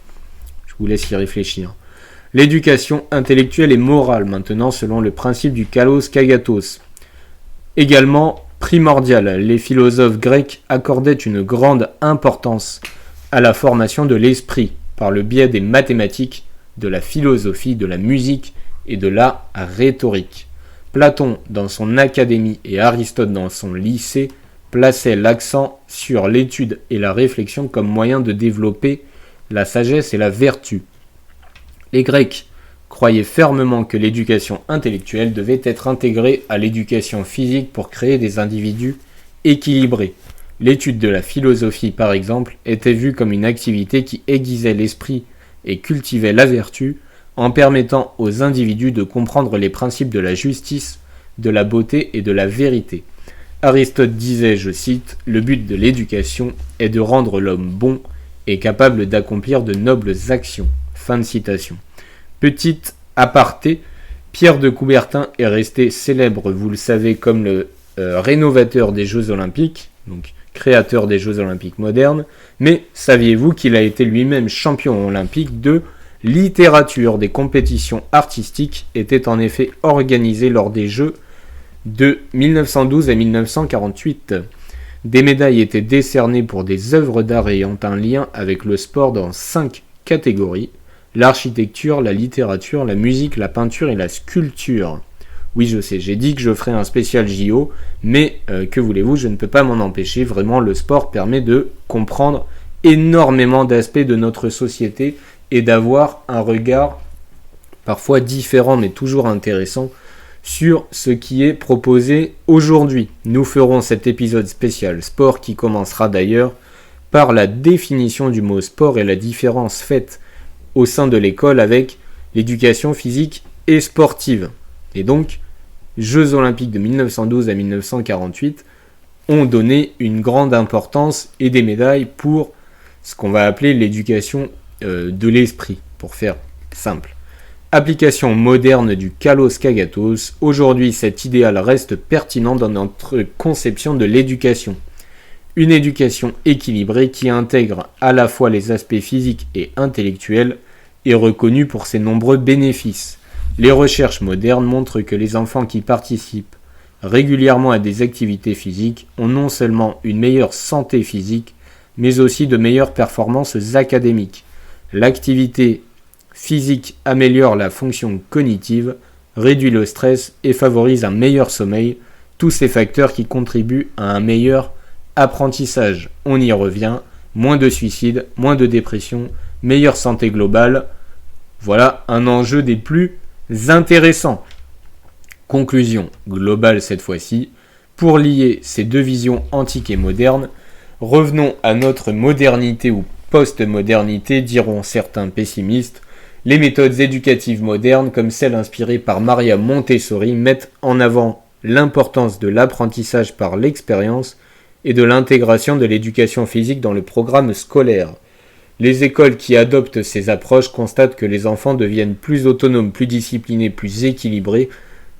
Speaker 1: Je vous laisse y réfléchir. L'éducation intellectuelle et morale maintenant selon le principe du kalos kagatos. Également primordial, les philosophes grecs accordaient une grande importance à la formation de l'esprit par le biais des mathématiques, de la philosophie, de la musique et de la rhétorique. Platon dans son académie et Aristote dans son lycée plaçaient l'accent sur l'étude et la réflexion comme moyen de développer la sagesse et la vertu. Les Grecs croyaient fermement que l'éducation intellectuelle devait être intégrée à l'éducation physique pour créer des individus équilibrés. L'étude de la philosophie, par exemple, était vue comme une activité qui aiguisait l'esprit et cultivait la vertu en permettant aux individus de comprendre les principes de la justice, de la beauté et de la vérité. Aristote disait, je cite, « Le but de l'éducation est de rendre l'homme bon et capable d'accomplir de nobles actions. » Fin de citation. Petite aparté, Pierre de Coubertin est resté célèbre, vous le savez, comme le rénovateur des Jeux Olympiques, donc créateur des Jeux Olympiques modernes, mais saviez-vous qu'il a été lui-même champion olympique de littérature? Des compétitions artistiques étaient en effet organisées lors des Jeux de 1912 à 1948. Des médailles étaient décernées pour des œuvres d'art ayant un lien avec le sport dans 5 catégories: l'architecture, la littérature, la musique, la peinture et la sculpture. Oui, je sais, j'ai dit que je ferais un spécial JO, mais que voulez-vous, je ne peux pas m'en empêcher. Vraiment, le sport permet de comprendre énormément d'aspects de notre société et d'avoir un regard parfois différent, mais toujours intéressant, sur ce qui est proposé aujourd'hui. Nous ferons cet épisode spécial sport qui commencera d'ailleurs par la définition du mot sport et la différence faite au sein de l'école avec l'éducation physique et sportive. Et donc, Jeux Olympiques de 1912 à 1948 ont donné une grande importance et des médailles pour ce qu'on va appeler l'éducation de l'esprit, pour faire simple. Application moderne du kalos kagatos, aujourd'hui cet idéal reste pertinent dans notre conception de l'éducation. Une éducation équilibrée qui intègre à la fois les aspects physiques et intellectuels est reconnue pour ses nombreux bénéfices. Les recherches modernes montrent que les enfants qui participent régulièrement à des activités physiques ont non seulement une meilleure santé physique, mais aussi de meilleures performances académiques. L'activité physique améliore la fonction cognitive, réduit le stress et favorise un meilleur sommeil, tous ces facteurs qui contribuent à un meilleur apprentissage. On y revient, moins de suicides, moins de dépression, meilleure santé globale. Voilà un enjeu des plus intéressants. Conclusion globale cette fois-ci. Pour lier ces deux visions antiques et modernes, revenons à notre modernité ou post-modernité, diront certains pessimistes. Les méthodes éducatives modernes, comme celles inspirées par Maria Montessori, mettent en avant l'importance de l'apprentissage par l'expérience et de l'intégration de l'éducation physique dans le programme scolaire. Les écoles qui adoptent ces approches constatent que les enfants deviennent plus autonomes, plus disciplinés, plus équilibrés,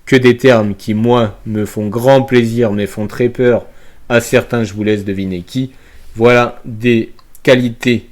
Speaker 1: que des termes qui, moi, me font grand plaisir, mais font très peur. À certains, je vous laisse deviner qui. Voilà des qualités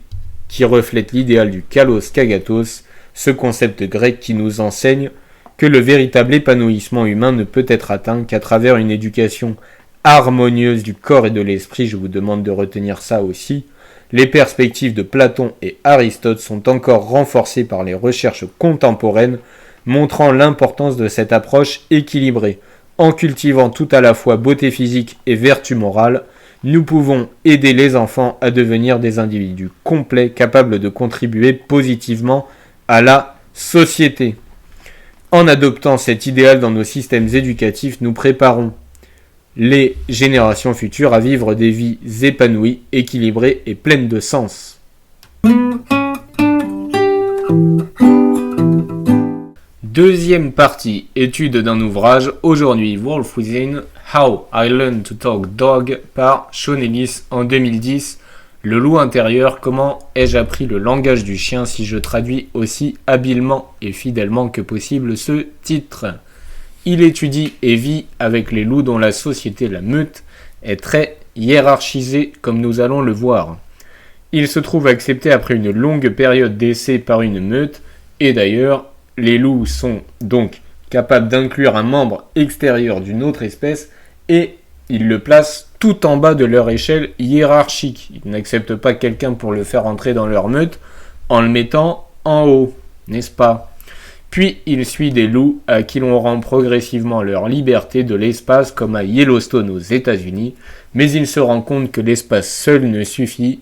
Speaker 1: qui reflètent l'idéal du kalos kagatos, ce concept grec qui nous enseigne que le véritable épanouissement humain ne peut être atteint qu'à travers une éducation harmonieuse du corps et de l'esprit. Je vous demande de retenir ça aussi. Les perspectives de Platon et Aristote sont encore renforcées par les recherches contemporaines, montrant l'importance de cette approche équilibrée. En cultivant tout à la fois beauté physique et vertu morale, nous pouvons aider les enfants à devenir des individus complets capables de contribuer positivement à la société. En adoptant cet idéal dans nos systèmes éducatifs, nous préparons les générations futures à vivre des vies épanouies, équilibrées et pleines de sens. Deuxième partie, étude d'un ouvrage, aujourd'hui Wolf Within, How I Learned to Talk Dog par Sean Ellis en 2010. Le loup intérieur, comment ai-je appris le langage du chien si je traduis aussi habilement et fidèlement que possible ce titre. Il étudie et vit avec les loups dont la société, la meute, est très hiérarchisée comme nous allons le voir. Il se trouve accepté après une longue période d'essai par une meute et d'ailleurs, les loups sont donc capables d'inclure un membre extérieur d'une autre espèce et ils le placent tout en bas de leur échelle hiérarchique. Ils n'acceptent pas quelqu'un pour le faire entrer dans leur meute en le mettant en haut, n'est-ce pas ? Puis il suit des loups à qui l'on rend progressivement leur liberté de l'espace comme à Yellowstone aux États-Unis, mais il se rend compte que l'espace seul ne suffit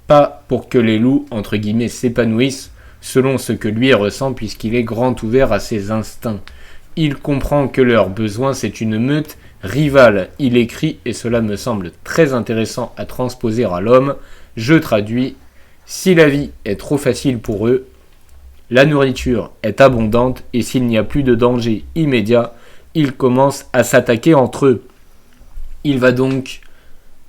Speaker 1: pas pour que les loups, entre guillemets, s'épanouissent selon ce que lui ressent puisqu'il est grand ouvert à ses instincts. Il comprend que leur besoin c'est une meute rivale. Il écrit, et cela me semble très intéressant à transposer à l'homme, je traduis, si la vie est trop facile pour eux, la nourriture est abondante et s'il n'y a plus de danger immédiat, ils commencent à s'attaquer entre eux. Il va donc,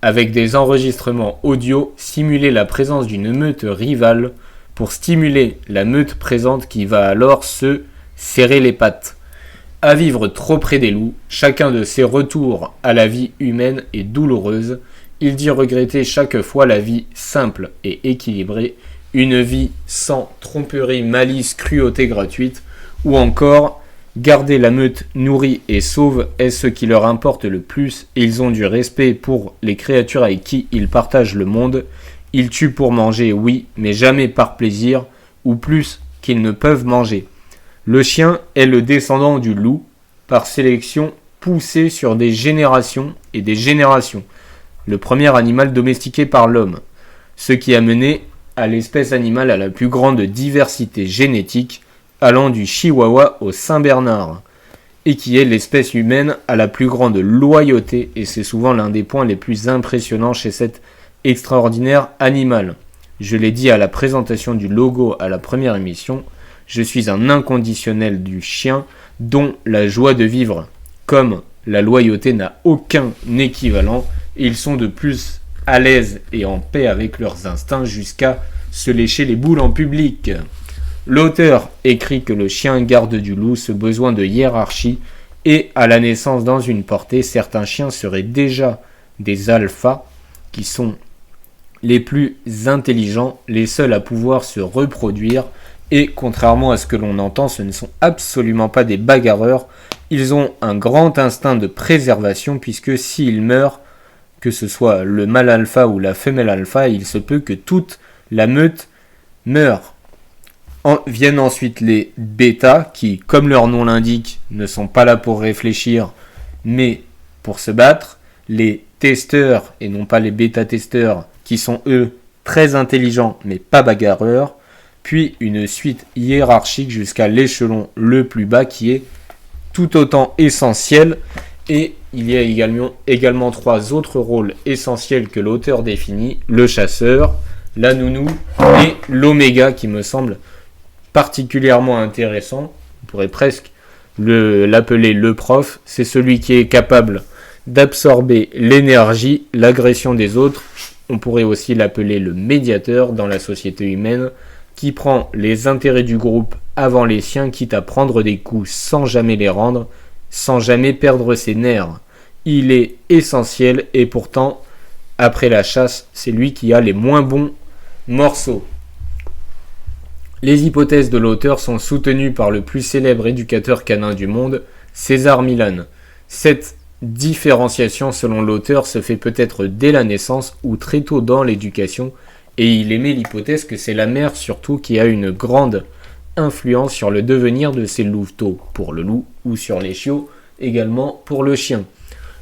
Speaker 1: avec des enregistrements audio, simuler la présence d'une meute rivale pour stimuler la meute présente qui va alors se serrer les pattes. À vivre trop près des loups, chacun de ses retours à la vie humaine est douloureuse. Il dit regretter chaque fois la vie simple et équilibrée, une vie sans tromperie, malice, cruauté gratuite, ou encore garder la meute nourrie et sauve est ce qui leur importe le plus et ils ont du respect pour les créatures avec qui ils partagent le monde. Ils tuent pour manger, oui, mais jamais par plaisir, ou plus qu'ils ne peuvent manger. Le chien est le descendant du loup, par sélection poussé sur des générations et des générations. Le premier animal domestiqué par l'homme, ce qui a mené à l'espèce animale à la plus grande diversité génétique, allant du chihuahua au Saint-Bernard, et qui est l'espèce humaine à la plus grande loyauté, et c'est souvent l'un des points les plus impressionnants chez cette extraordinaire animal. Je l'ai dit à la présentation du logo à la première émission, je suis un inconditionnel du chien dont la joie de vivre comme la loyauté n'a aucun équivalent et ils sont de plus à l'aise et en paix avec leurs instincts jusqu'à se lécher les boules en public. L'auteur écrit que le chien garde du loup ce besoin de hiérarchie et à la naissance dans une portée, certains chiens seraient déjà des alphas qui sont les plus intelligents, les seuls à pouvoir se reproduire et contrairement à ce que l'on entend, ce ne sont absolument pas des bagarreurs, ils ont un grand instinct de préservation puisque s'ils meurent, que ce soit le mâle alpha ou la femelle alpha, il se peut que toute la meute meure. Viennent ensuite les bêtas qui, comme leur nom l'indique, ne sont pas là pour réfléchir mais pour se battre. Les testeurs et non pas les bêta-testeurs qui sont eux très intelligents mais pas bagarreurs. Puis une suite hiérarchique jusqu'à l'échelon le plus bas qui est tout autant essentiel. Et il y a également trois autres rôles essentiels que l'auteur définit, le chasseur, la nounou et l'oméga qui me semble particulièrement intéressant. On pourrait presque l'appeler le prof. C'est celui qui est capable d'absorber l'énergie, l'agression des autres. On pourrait aussi l'appeler le médiateur dans la société humaine qui prend les intérêts du groupe avant les siens, quitte à prendre des coups sans jamais les rendre, sans jamais perdre ses nerfs. Il est essentiel et pourtant, après la chasse, c'est lui qui a les moins bons morceaux. Les hypothèses de l'auteur sont soutenues par le plus célèbre éducateur canin du monde, César Millan. Cette différenciation selon l'auteur se fait peut-être dès la naissance ou très tôt dans l'éducation, et il émet l'hypothèse que c'est la mère surtout qui a une grande influence sur le devenir de ces louveteaux pour le loup ou sur les chiots également pour le chien.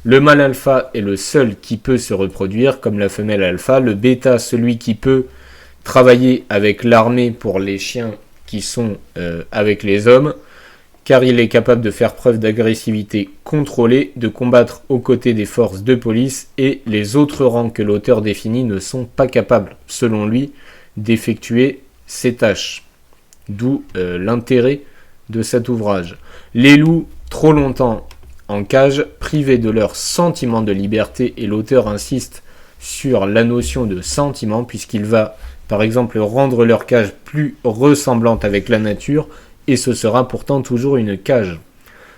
Speaker 1: Le mâle alpha est le seul qui peut se reproduire comme la femelle alpha, le bêta celui qui peut travailler avec l'armée pour les chiens qui sont avec les hommes, car il est capable de faire preuve d'agressivité contrôlée, de combattre aux côtés des forces de police, et les autres rangs que l'auteur définit ne sont pas capables, selon lui, d'effectuer ces tâches. D'où l'intérêt de cet ouvrage. Les loups, trop longtemps en cage, privés de leur sentiment de liberté, et l'auteur insiste sur la notion de sentiment, puisqu'il va, par exemple, rendre leur cage plus ressemblante avec la nature, et ce sera pourtant toujours une cage.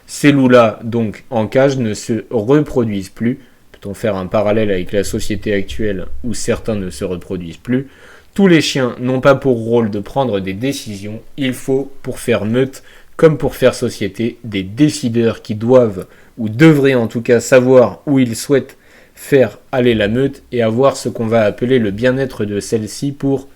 Speaker 1: Ces loups-là, donc, en cage, ne se reproduisent plus. Peut-on faire un parallèle avec la société actuelle où certains ne se reproduisent plus? Tous les chiens n'ont pas pour rôle de prendre des décisions. Il faut, pour faire meute, comme pour faire société, des décideurs qui doivent, ou devraient en tout cas savoir où ils souhaitent faire aller la meute et avoir ce qu'on va appeler le bien-être de celle-ci pour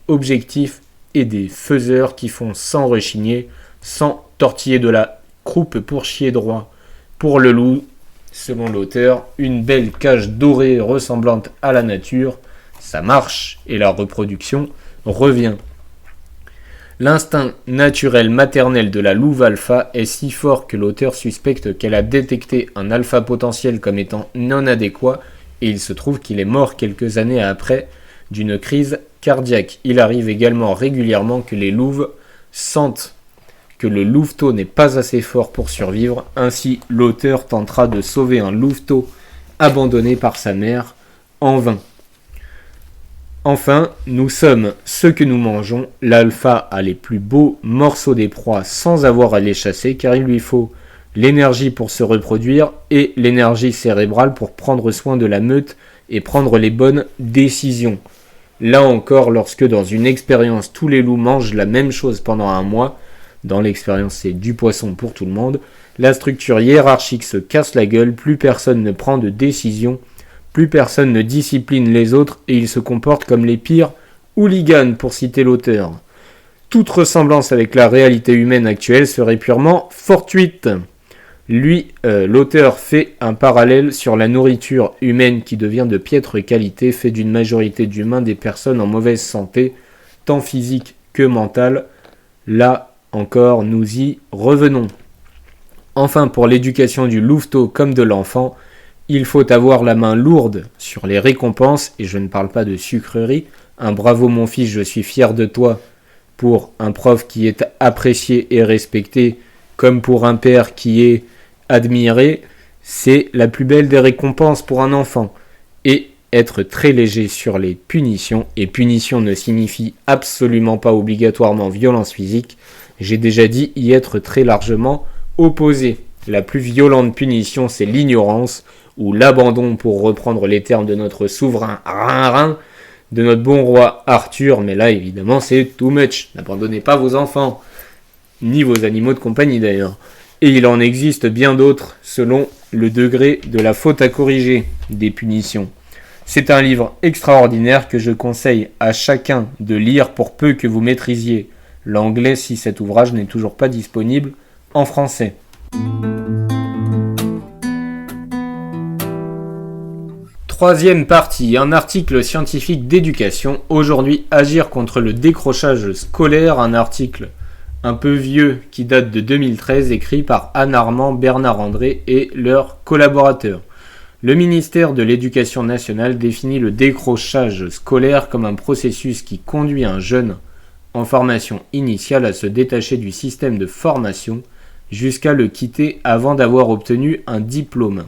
Speaker 1: objectif, et des faiseurs qui font sans rechigner, sans tortiller de la croupe pour chier droit. Pour le loup, selon l'auteur, une belle cage dorée ressemblante à la nature, ça marche et la reproduction revient. L'instinct naturel maternel de la louve alpha est si fort que l'auteur suspecte qu'elle a détecté un alpha potentiel comme étant non adéquat, et il se trouve qu'il est mort quelques années après d'une crise cardiaque. Il arrive également régulièrement que les louves sentent que le louveteau n'est pas assez fort pour survivre. Ainsi, l'auteur tentera de sauver un louveteau abandonné par sa mère en vain. Enfin, nous sommes ce que nous mangeons. L'alpha a les plus beaux morceaux des proies sans avoir à les chasser, car il lui faut l'énergie pour se reproduire et l'énergie cérébrale pour prendre soin de la meute et prendre les bonnes décisions. Là encore, lorsque dans une expérience tous les loups mangent la même chose pendant un mois, dans l'expérience c'est du poisson pour tout le monde, la structure hiérarchique se casse la gueule, plus personne ne prend de décision, plus personne ne discipline les autres et ils se comportent comme les pires hooligans pour citer l'auteur. Toute ressemblance avec la réalité humaine actuelle serait purement fortuite. Lui, l'auteur fait un parallèle sur la nourriture humaine qui devient de piètre qualité, fait d'une majorité d'humains des personnes en mauvaise santé, tant physique que mentale. Là encore, nous y revenons. Enfin, pour l'éducation du louveteau comme de l'enfant, il faut avoir la main lourde sur les récompenses, et je ne parle pas de sucrerie. Un bravo mon fils, je suis fier de toi, pour un prof qui est apprécié et respecté, comme pour un père qui est admiré, c'est la plus belle des récompenses pour un enfant. Et être très léger sur les punitions, et punition ne signifie absolument pas obligatoirement violence physique, j'ai déjà dit y être très largement opposé. La plus violente punition, c'est l'ignorance, ou l'abandon pour reprendre les termes de notre souverain Rinrin, de notre bon roi Arthur, mais là évidemment c'est too much, n'abandonnez pas vos enfants, ni vos animaux de compagnie d'ailleurs. Et il en existe bien d'autres selon le degré de la faute à corriger des punitions. C'est un livre extraordinaire que je conseille à chacun de lire pour peu que vous maîtrisiez l'anglais si cet ouvrage n'est toujours pas disponible en français. Troisième partie, un article scientifique d'éducation. Aujourd'hui, agir contre le décrochage scolaire, un article un peu vieux qui date de 2013, écrit par Anne Armand, Bernard André et leurs collaborateurs. Le ministère de l'Éducation nationale définit le décrochage scolaire comme un processus qui conduit un jeune en formation initiale à se détacher du système de formation jusqu'à le quitter avant d'avoir obtenu un diplôme.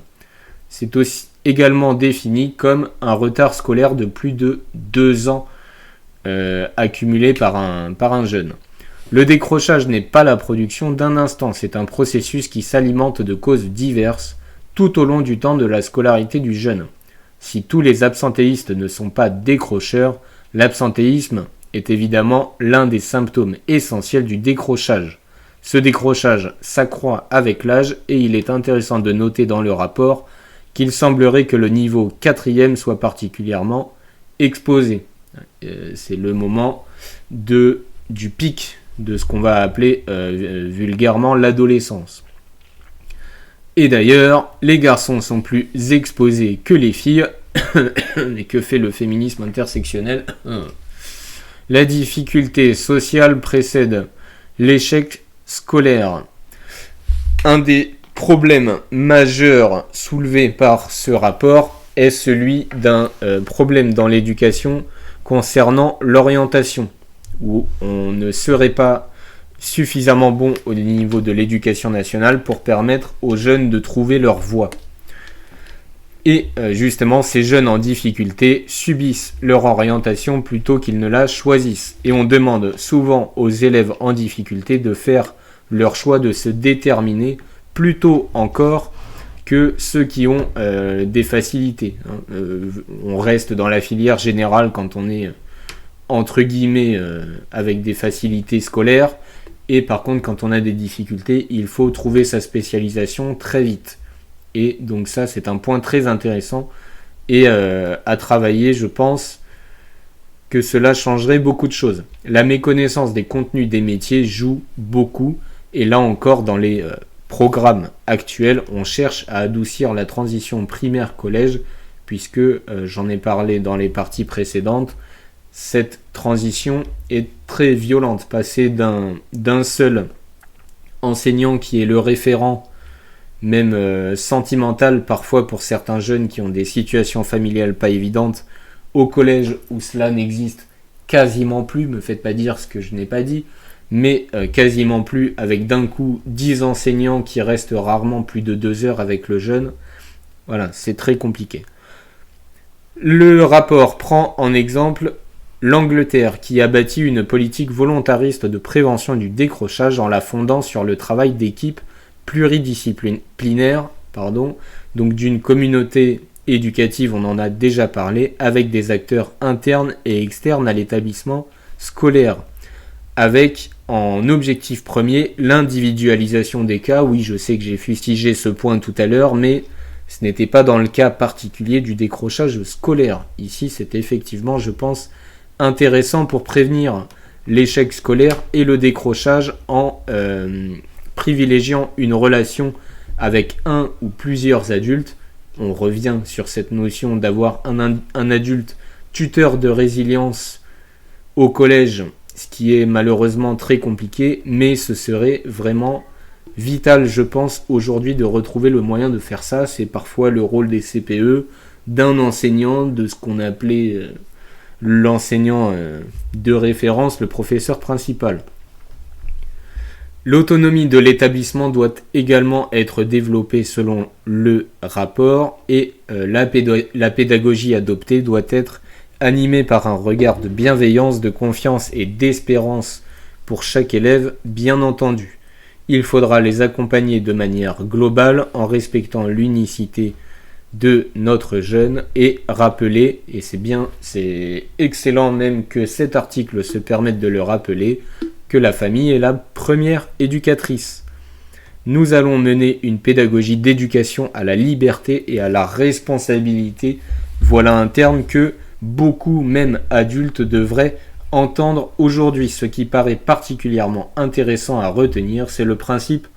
Speaker 1: C'est aussi également défini comme un retard scolaire de plus de 2 ans accumulé par un jeune. Le décrochage n'est pas la production d'un instant, c'est un processus qui s'alimente de causes diverses tout au long du temps de la scolarité du jeune. Si tous les absentéistes ne sont pas décrocheurs, l'absentéisme est évidemment l'un des symptômes essentiels du décrochage. Ce décrochage s'accroît avec l'âge et il est intéressant de noter dans le rapport qu'il semblerait que le niveau 4e soit particulièrement exposé. C'est le moment du pic de ce qu'on va appeler vulgairement l'adolescence. Et d'ailleurs, les garçons sont plus exposés que les filles. Mais que fait le féminisme intersectionnel ? La difficulté sociale précède l'échec scolaire. Un des problèmes majeurs soulevés par ce rapport est celui d'un problème dans l'éducation concernant l'orientation, où on ne serait pas suffisamment bon au niveau de l'éducation nationale pour permettre aux jeunes de trouver leur voie. Et justement, ces jeunes en difficulté subissent leur orientation plutôt qu'ils ne la choisissent. Et on demande souvent aux élèves en difficulté de faire leur choix, de se déterminer plutôt encore que ceux qui ont des facilités. On reste dans la filière générale quand on est entre guillemets avec des facilités scolaires. Et par contre, quand on a des difficultés, il faut trouver sa spécialisation très vite. Et donc ça, c'est un point très intéressant et à travailler, je pense que cela changerait beaucoup de choses. La méconnaissance des contenus des métiers joue beaucoup et là encore, dans les programmes actuels, on cherche à adoucir la transition primaire-collège puisque, j'en ai parlé dans les parties précédentes, cette transition est très violente. Passer d'un seul enseignant qui est le référent, même sentimental parfois pour certains jeunes qui ont des situations familiales pas évidentes, au collège où cela n'existe quasiment plus, me faites pas dire ce que je n'ai pas dit, mais quasiment plus, avec d'un coup 10 enseignants qui restent rarement plus de 2 heures avec le jeune. Voilà, c'est très compliqué. Le rapport prend en exemple l'Angleterre qui a bâti une politique volontariste de prévention du décrochage en la fondant sur le travail d'équipe pluridisciplinaire, donc d'une communauté éducative, on en a déjà parlé, avec des acteurs internes et externes à l'établissement scolaire, avec en objectif premier l'individualisation des cas. Oui, je sais que j'ai fustigé ce point tout à l'heure, mais ce n'était pas dans le cas particulier du décrochage scolaire. Ici, c'est effectivement, je pense, intéressant pour prévenir l'échec scolaire et le décrochage en privilégiant une relation avec un ou plusieurs adultes. On revient sur cette notion d'avoir un adulte tuteur de résilience au collège, ce qui est malheureusement très compliqué, mais ce serait vraiment vital, je pense, aujourd'hui de retrouver le moyen de faire ça. C'est parfois le rôle des CPE, d'un enseignant, de ce qu'on appelait l'enseignant de référence, le professeur principal. L'autonomie de l'établissement doit également être développée selon le rapport et la pédagogie adoptée doit être animée par un regard de bienveillance, de confiance et d'espérance pour chaque élève, bien entendu. Il faudra les accompagner de manière globale en respectant l'unicité de notre jeune et rappeler, et c'est excellent même que cet article se permette de le rappeler, que la famille est la première éducatrice. Nous allons mener une pédagogie d'éducation à la liberté et à la responsabilité. Voilà un terme que beaucoup, même adultes, devraient entendre aujourd'hui. Ce qui paraît particulièrement intéressant à retenir, c'est le principe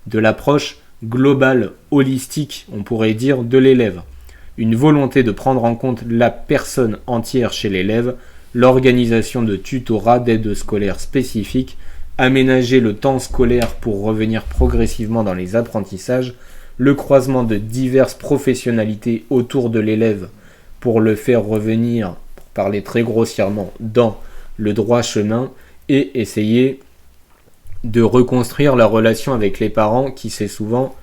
Speaker 1: de l'approche globale, holistique, on pourrait dire, de l'élève. Une volonté de prendre en compte la personne entière chez l'élève, l'organisation de tutorats, d'aides scolaires spécifiques, aménager le temps scolaire pour revenir progressivement dans les apprentissages, le croisement de diverses professionnalités autour de l'élève pour le faire revenir, pour parler très grossièrement, dans le droit chemin et essayer de reconstruire la relation avec les parents qui s'est souvent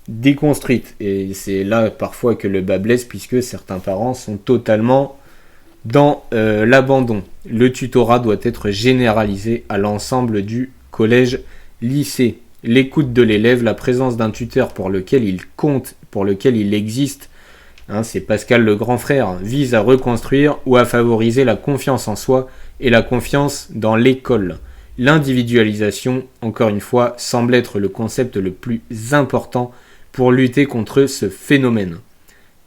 Speaker 1: déconstruite. Et c'est là parfois que le bas blesse puisque certains parents sont totalement dans l'abandon. Le tutorat doit être généralisé à l'ensemble du collège-lycée. L'écoute de l'élève, la présence d'un tuteur pour lequel il compte, pour lequel il existe, c'est Pascal le grand frère, vise à reconstruire ou à favoriser la confiance en soi et la confiance dans l'école. L'individualisation, encore une fois, semble être le concept le plus important pour lutter contre ce phénomène.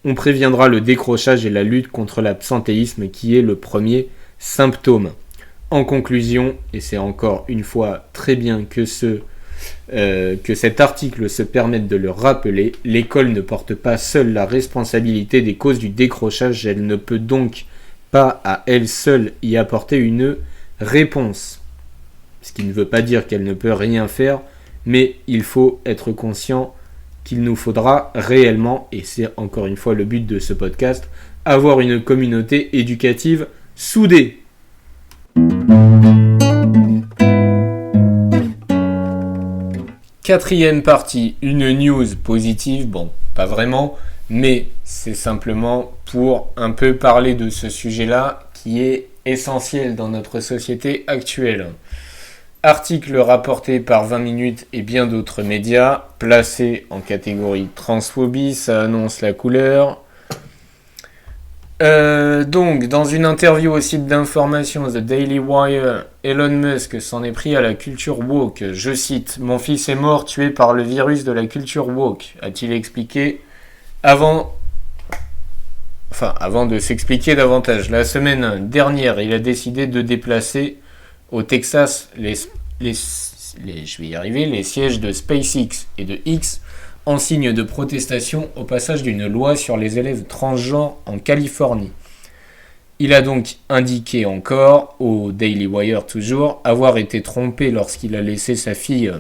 Speaker 1: On préviendra le décrochage et la lutte contre l'absentéisme qui est le premier symptôme. En conclusion, et c'est encore une fois très bien que cet article se permette de le rappeler, l'école ne porte pas seule la responsabilité des causes du décrochage, elle ne peut donc pas à elle seule y apporter une réponse. Ce qui ne veut pas dire qu'elle ne peut rien faire, mais il faut être conscient qu'il nous faudra réellement, et c'est encore une fois le but de ce podcast, avoir une communauté éducative soudée. Quatrième partie, une news positive, bon, pas vraiment, mais c'est simplement pour un peu parler de ce sujet-là qui est essentiel dans notre société actuelle. Article rapporté par 20 minutes et bien d'autres médias, placé en catégorie transphobie, ça annonce la couleur. Donc, dans une interview au site d'information The Daily Wire, Elon Musk s'en est pris à la culture woke. Je cite, « Mon fils est mort tué par le virus de la culture woke », a-t-il expliqué avant de s'expliquer davantage. La semaine dernière, il a décidé de déplacer au Texas les sièges de SpaceX et de X en signe de protestation au passage d'une loi sur les élèves transgenres en Californie. Il a donc indiqué encore, au Daily Wire toujours, avoir été trompé lorsqu'il a laissé sa fille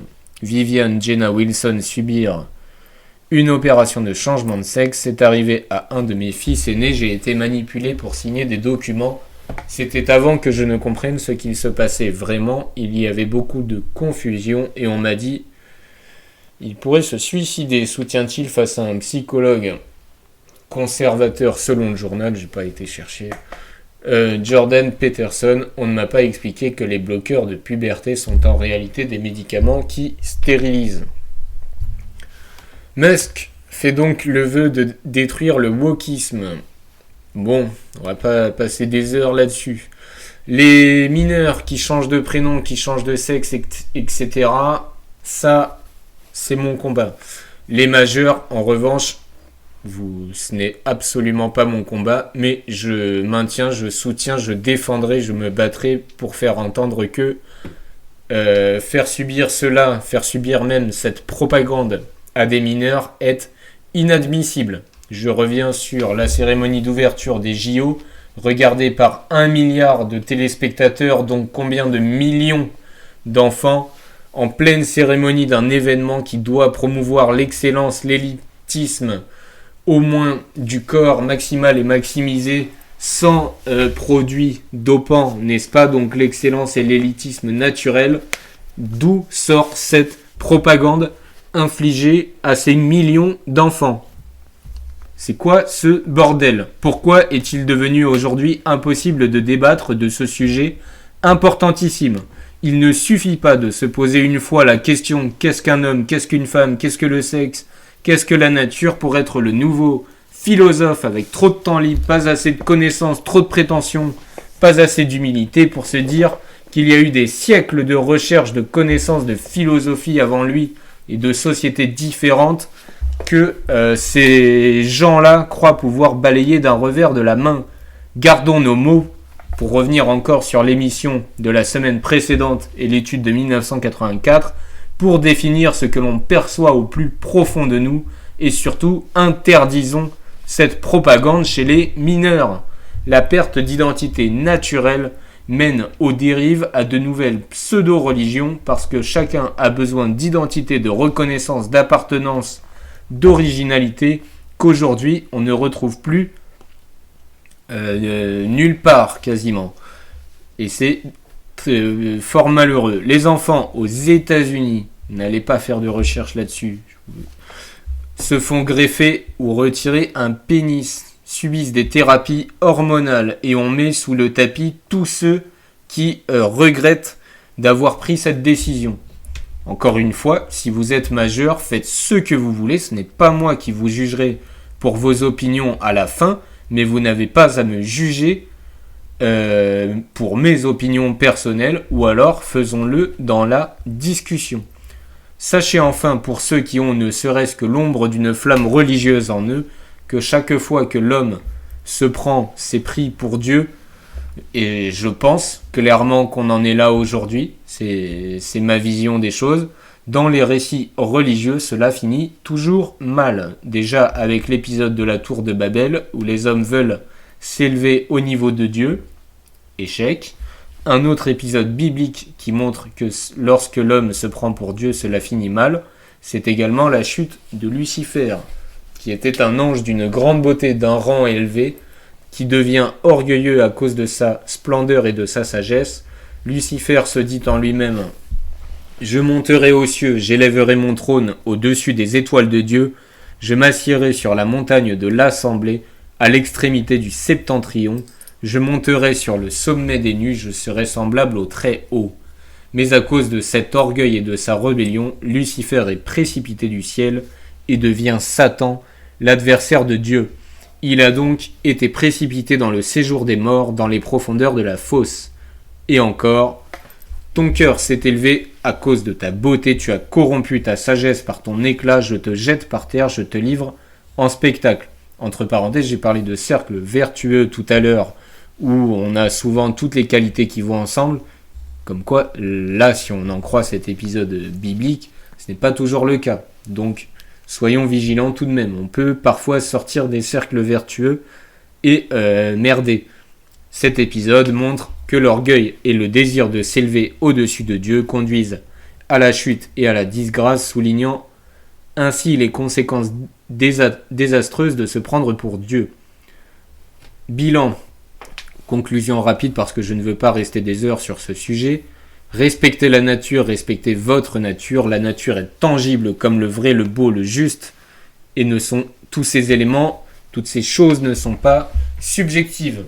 Speaker 1: Vivian Jenna Wilson subir une opération de changement de sexe. C'est arrivé à un de mes fils aînés, j'ai été manipulé pour signer des documents. C'était avant que je ne comprenne ce qu'il se passait vraiment, il y avait beaucoup de confusion et on m'a dit « Il pourrait se suicider », soutient-il face à un psychologue conservateur selon le journal, j'ai pas été chercher. Jordan Peterson, on ne m'a pas expliqué que les bloqueurs de puberté sont en réalité des médicaments qui stérilisent. Musk fait donc le vœu de détruire le wokisme. Bon, on va pas passer des heures là-dessus. Les mineurs qui changent de prénom, qui changent de sexe, etc., ça, c'est mon combat. Les majeurs, en revanche, ce n'est absolument pas mon combat, mais je maintiens, je soutiens, je défendrai, je me battrai pour faire entendre que faire subir même cette propagande à des mineurs est inadmissible. Je reviens sur la cérémonie d'ouverture des JO, regardée par 1 milliard de téléspectateurs, donc combien de millions d'enfants, en pleine cérémonie d'un événement qui doit promouvoir l'excellence, l'élitisme, au moins du corps maximal et maximisé, sans produits dopants, n'est-ce pas? Donc l'excellence et l'élitisme naturel. D'où sort cette propagande infligée à ces millions d'enfants? C'est quoi ce bordel? Pourquoi est-il devenu aujourd'hui impossible de débattre de ce sujet importantissime? Il ne suffit pas de se poser une fois la question « Qu'est-ce qu'un homme? Qu'est-ce qu'une femme? Qu'est-ce que le sexe? Qu'est-ce que la nature ?» pour être le nouveau philosophe avec trop de temps libre, pas assez de connaissances, trop de prétentions, pas assez d'humilité pour se dire qu'il y a eu des siècles de recherche, de connaissances, de philosophie avant lui et de sociétés différentes que ces gens-là croient pouvoir balayer d'un revers de la main. Gardons nos mots, pour revenir encore sur l'émission de la semaine précédente et l'étude de 1984, pour définir ce que l'on perçoit au plus profond de nous, et surtout interdisons cette propagande chez les mineurs. La perte d'identité naturelle mène aux dérives, à de nouvelles pseudo-religions, parce que chacun a besoin d'identité, de reconnaissance, d'appartenance, d'originalité qu'aujourd'hui on ne retrouve plus nulle part quasiment. Et c'est fort malheureux. Les enfants aux États-Unis, n'allez pas faire de recherche là-dessus, se font greffer ou retirer un pénis. subissent des thérapies hormonales et on met sous le tapis tous ceux qui regrettent d'avoir pris cette décision. Encore une fois, si vous êtes majeur, faites ce que vous voulez, ce n'est pas moi qui vous jugerai pour vos opinions à la fin, mais vous n'avez pas à me juger pour mes opinions personnelles, ou alors faisons-le dans la discussion. Sachez enfin, pour ceux qui ont ne serait-ce que l'ombre d'une flamme religieuse en eux, que chaque fois que l'homme s'est pris pour Dieu, et je pense clairement qu'on en est là aujourd'hui, c'est ma vision des choses, dans les récits religieux, cela finit toujours mal. Déjà avec l'épisode de la tour de Babel, où les hommes veulent s'élever au niveau de Dieu, échec. Un autre épisode biblique qui montre que lorsque l'homme se prend pour Dieu, cela finit mal, c'est également la chute de Lucifer, qui était un ange d'une grande beauté, d'un rang élevé, qui devient orgueilleux à cause de sa splendeur et de sa sagesse. Lucifer se dit en lui-même « Je monterai aux cieux, j'élèverai mon trône au-dessus des étoiles de Dieu, je m'assiérai sur la montagne de l'Assemblée, à l'extrémité du septentrion, je monterai sur le sommet des nues, je serai semblable au très haut. » Mais à cause de cet orgueil et de sa rébellion, Lucifer est précipité du ciel et devient Satan, l'adversaire de Dieu. Il a donc été précipité dans le séjour des morts, dans les profondeurs de la fosse. Et encore, ton cœur s'est élevé à cause de ta beauté, tu as corrompu ta sagesse par ton éclat, je te jette par terre, je te livre en spectacle. Entre parenthèses, j'ai parlé de cercle vertueux tout à l'heure, où on a souvent toutes les qualités qui vont ensemble. Comme quoi, là, si on en croit cet épisode biblique, ce n'est pas toujours le cas. Donc, soyons vigilants tout de même. On peut parfois sortir des cercles vertueux et merder. Cet épisode montre que l'orgueil et le désir de s'élever au-dessus de Dieu conduisent à la chute et à la disgrâce, soulignant ainsi les conséquences désastreuses de se prendre pour Dieu. Bilan. Conclusion rapide parce que je ne veux pas rester des heures sur ce sujet. Respectez la nature, respectez votre nature. La nature est tangible comme le vrai, le beau, le juste. Et tous ces éléments, toutes ces choses ne sont pas subjectives.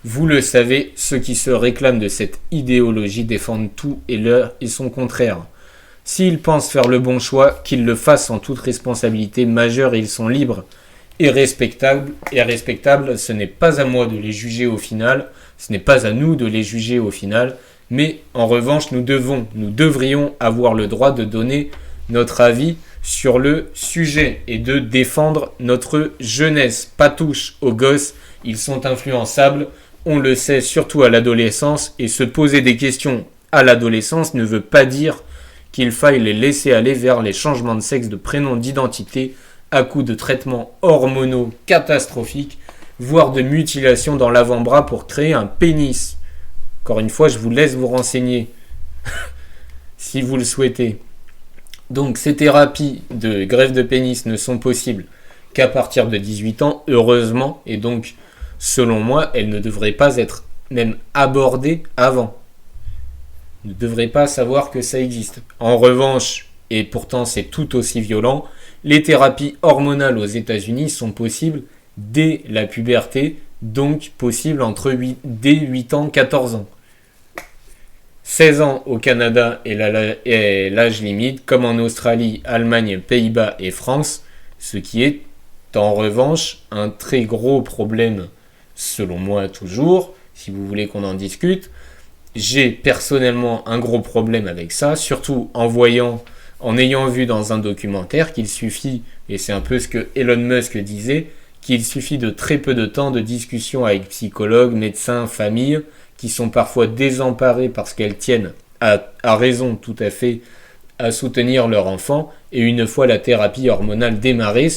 Speaker 1: Vous le savez, ceux qui se réclament de cette idéologie défendent tout et leur et son contraire. S'ils pensent faire le bon choix, qu'ils le fassent en toute responsabilité majeure, ils sont libres et respectables. Et respectables, ce n'est pas à moi de les juger au final, ce n'est pas à nous de les juger au final, mais en revanche, nous devrions avoir le droit de donner notre avis sur le sujet et de défendre notre jeunesse. Pas touche aux gosses, ils sont influençables, on le sait surtout à l'adolescence, et se poser des questions à l'adolescence ne veut pas dire qu'il faille les laisser aller vers les changements de sexe, de prénom, d'identité, à coup de traitements hormonaux catastrophiques, voire de mutilation dans l'avant-bras pour créer un pénis. Encore une fois, je vous laisse vous renseigner, si vous le souhaitez. Donc, ces thérapies de greffe de pénis ne sont possibles qu'à partir de 18 ans, heureusement, et donc, selon moi, elles ne devraient pas être même abordées avant. Ne devraient pas savoir que ça existe. En revanche, et pourtant c'est tout aussi violent, les thérapies hormonales aux États-Unis sont possibles dès la puberté, donc possibles dès 8 ans, 14 ans. 16 ans au Canada est l'âge limite, comme en Australie, Allemagne, Pays-Bas et France, ce qui est en revanche un très gros problème, selon moi toujours, si vous voulez qu'on en discute. J'ai personnellement un gros problème avec ça, surtout en ayant vu dans un documentaire qu'il suffit, et c'est un peu ce que Elon Musk disait, qu'il suffit de très peu de temps de discussion avec psychologues, médecins, familles, qui sont parfois désemparés parce qu'elles tiennent à raison tout à fait à soutenir leur enfant, et une fois la thérapie hormonale démarrée,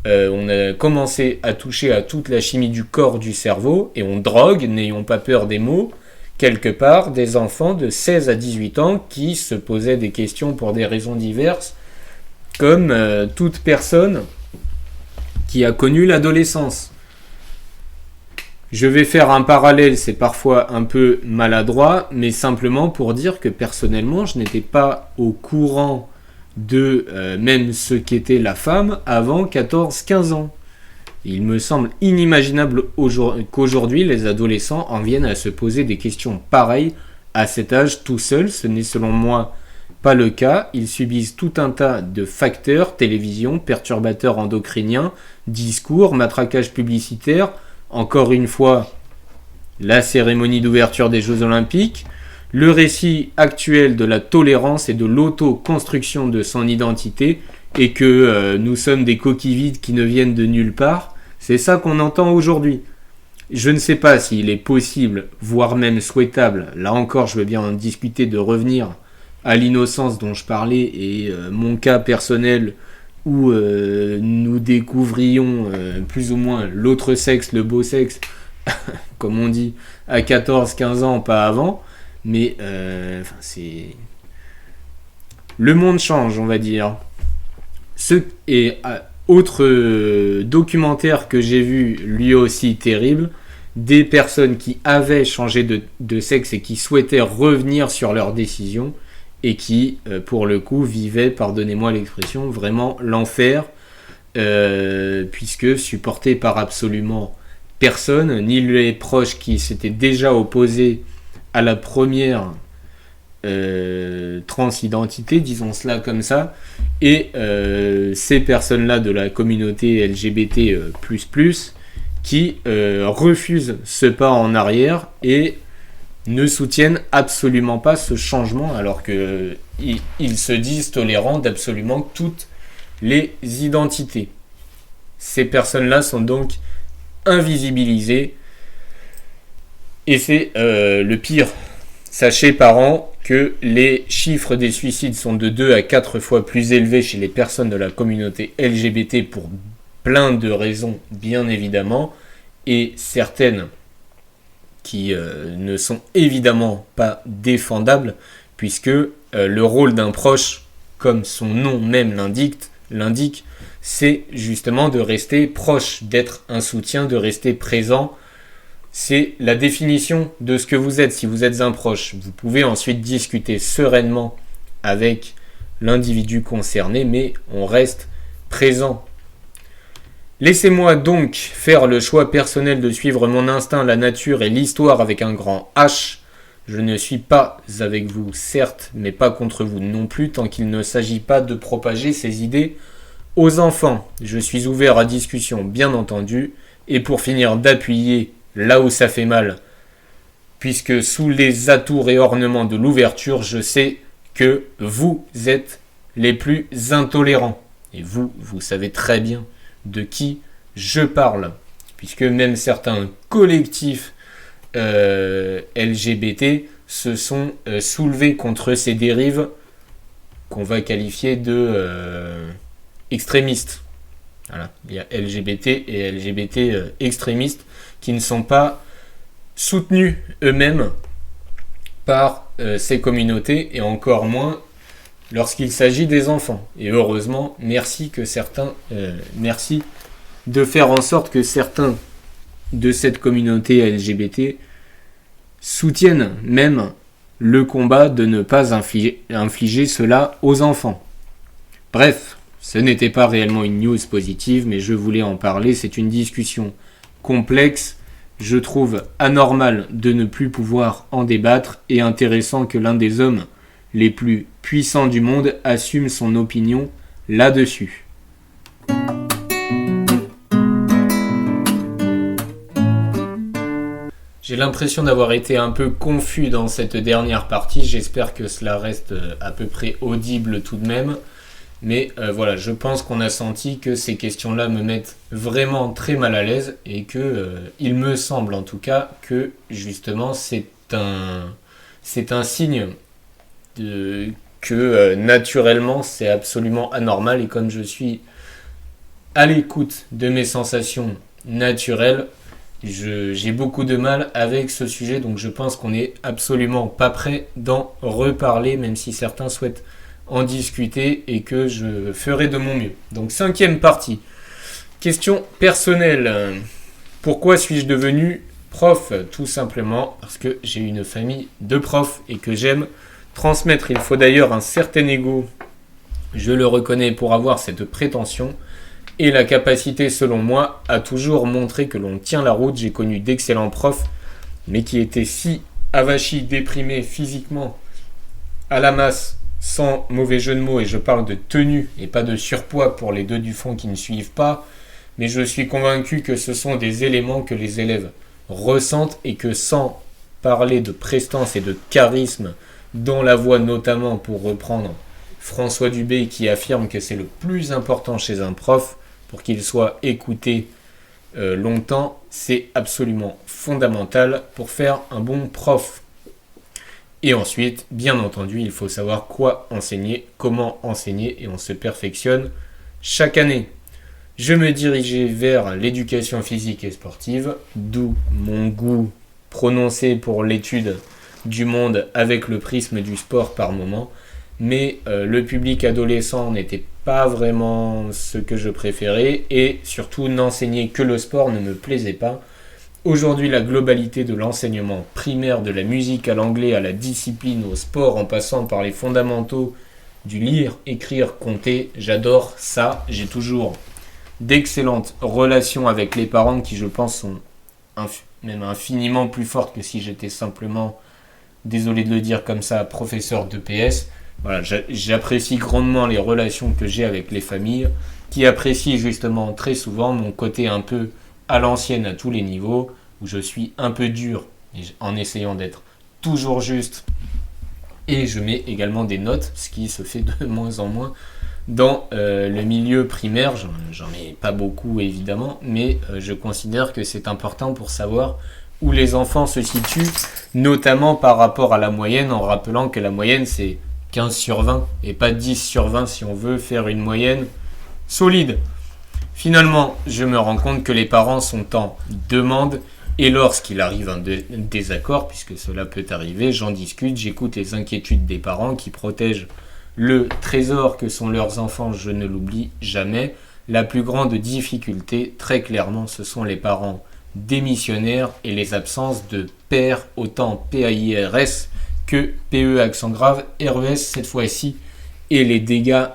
Speaker 1: on a commencé à toucher à toute la chimie du corps, du cerveau, et on drogue, n'ayons pas peur des mots, quelque part des enfants de 16 à 18 ans qui se posaient des questions pour des raisons diverses, comme toute personne qui a connu l'adolescence. Je vais faire un parallèle, c'est parfois un peu maladroit, mais simplement pour dire que personnellement, je n'étais pas au courant de même ce qu'était la femme avant 14-15 ans. Il me semble inimaginable qu'aujourd'hui les adolescents en viennent à se poser des questions pareilles à cet âge tout seul. Ce n'est selon moi pas le cas. Ils subissent tout un tas de facteurs, télévision, perturbateurs endocriniens, discours, matraquage publicitaire, encore une fois la cérémonie d'ouverture des Jeux Olympiques, le récit actuel de la tolérance et de l'auto-construction de son identité, et que nous sommes des coquilles vides qui ne viennent de nulle part. C'est ça qu'on entend aujourd'hui. Je ne sais pas s'il est possible, voire même souhaitable, là encore je veux bien en discuter, de revenir à l'innocence dont je parlais et mon cas personnel où nous découvrions plus ou moins l'autre sexe, le beau sexe, comme on dit, à 14-15 ans, pas avant. Mais c'est... Le monde change, on va dire. Autre documentaire que j'ai vu, lui aussi terrible, des personnes qui avaient changé de sexe et qui souhaitaient revenir sur leur décision et qui, pour le coup, vivaient, pardonnez-moi l'expression, vraiment l'enfer, puisque supportés par absolument personne, ni les proches qui s'étaient déjà opposés à la première transidentité, disons cela comme ça, et ces personnes-là de la communauté LGBT++, qui refusent ce pas en arrière et ne soutiennent absolument pas ce changement, alors qu'ils se disent tolérants d'absolument toutes les identités. Ces personnes-là sont donc invisibilisées, et c'est le pire. Sachez, parents, que les chiffres des suicides sont de 2 à 4 fois plus élevés chez les personnes de la communauté LGBT pour plein de raisons, bien évidemment, et certaines qui ne sont évidemment pas défendables, puisque le rôle d'un proche, comme son nom même l'indique, c'est justement de rester proche, d'être un soutien, de rester présent. C'est la définition de ce que vous êtes si vous êtes un proche. Vous pouvez ensuite discuter sereinement avec l'individu concerné, mais on reste présent. Laissez-moi donc faire le choix personnel de suivre mon instinct, la nature et l'histoire avec un grand H. Je ne suis pas avec vous, certes, mais pas contre vous non plus, tant qu'il ne s'agit pas de propager ces idées aux enfants. Je suis ouvert à discussion, bien entendu, et pour finir d'appuyer là où ça fait mal, puisque sous les atours et ornements de l'ouverture, je sais que vous êtes les plus intolérants. Et vous savez très bien de qui je parle, puisque même certains collectifs LGBT se sont soulevés contre ces dérives qu'on va qualifier de extrémistes. Voilà. Il y a LGBT et LGBT extrémistes qui ne sont pas soutenus eux-mêmes par ces communautés, et encore moins lorsqu'il s'agit des enfants. Et heureusement, merci de faire en sorte que certains de cette communauté LGBT soutiennent même le combat de ne pas infliger cela aux enfants. Bref, ce n'était pas réellement une news positive, mais je voulais en parler. C'est une discussion complexe. Je trouve anormal de ne plus pouvoir en débattre, et intéressant que l'un des hommes les plus puissants du monde assume son opinion là-dessus. J'ai l'impression d'avoir été un peu confus dans cette dernière partie. J'espère que cela reste à peu près audible tout de même. Mais voilà, je pense qu'on a senti que ces questions-là me mettent vraiment très mal à l'aise, et que il me semble en tout cas que justement c'est un signe que naturellement c'est absolument anormal, et comme je suis à l'écoute de mes sensations naturelles, j'ai beaucoup de mal avec ce sujet, donc je pense qu'on n'est absolument pas prêt d'en reparler, même si certains souhaitent en discuter, et que je ferai de mon mieux. Donc 5e partie. Question personnelle. Pourquoi suis-je devenu prof ? Tout simplement parce que j'ai une famille de profs et que j'aime transmettre. Il faut d'ailleurs un certain ego, je le reconnais, pour avoir cette prétention. Et la capacité, selon moi, a toujours montré que l'on tient la route. J'ai connu d'excellents profs, mais qui étaient si avachis, déprimés physiquement, à la masse, sans mauvais jeu de mots, et je parle de tenue et pas de surpoids pour les deux du fond qui ne suivent pas, mais je suis convaincu que ce sont des éléments que les élèves ressentent et que sans parler de prestance et de charisme dans la voix notamment, pour reprendre François Dubé qui affirme que c'est le plus important chez un prof pour qu'il soit écouté longtemps, c'est absolument fondamental pour faire un bon prof. Et ensuite, bien entendu, il faut savoir quoi enseigner, comment enseigner, et on se perfectionne chaque année. Je me dirigeais vers l'éducation physique et sportive, d'où mon goût prononcé pour l'étude du monde avec le prisme du sport par moment. Mais le public adolescent n'était pas vraiment ce que je préférais, et surtout n'enseigner que le sport ne me plaisait pas. Aujourd'hui, la globalité de l'enseignement primaire, de la musique à l'anglais, à la discipline, au sport, en passant par les fondamentaux du lire, écrire, compter, j'adore ça. J'ai toujours d'excellentes relations avec les parents qui, je pense, sont même infiniment plus fortes que si j'étais simplement, désolé de le dire comme ça, professeur d'EPS. Voilà, j'apprécie grandement les relations que j'ai avec les familles, qui apprécient justement très souvent mon côté un peu à l'ancienne à tous les niveaux, où je suis un peu dur en essayant d'être toujours juste, et je mets également des notes, ce qui se fait de moins en moins dans le milieu primaire. J'en ai pas beaucoup évidemment, mais je considère que c'est important pour savoir où les enfants se situent, notamment par rapport à la moyenne, en rappelant que la moyenne c'est 15 sur 20 et pas 10 sur 20 si on veut faire une moyenne solide. Finalement, je me rends compte que les parents sont en demande, et lorsqu'il arrive un désaccord, puisque cela peut arriver, j'en discute, j'écoute les inquiétudes des parents qui protègent le trésor que sont leurs enfants, je ne l'oublie jamais. La plus grande difficulté, très clairement, ce sont les parents démissionnaires et les absences de père, autant PAIRS que PE accent grave, RES cette fois-ci, et les dégâts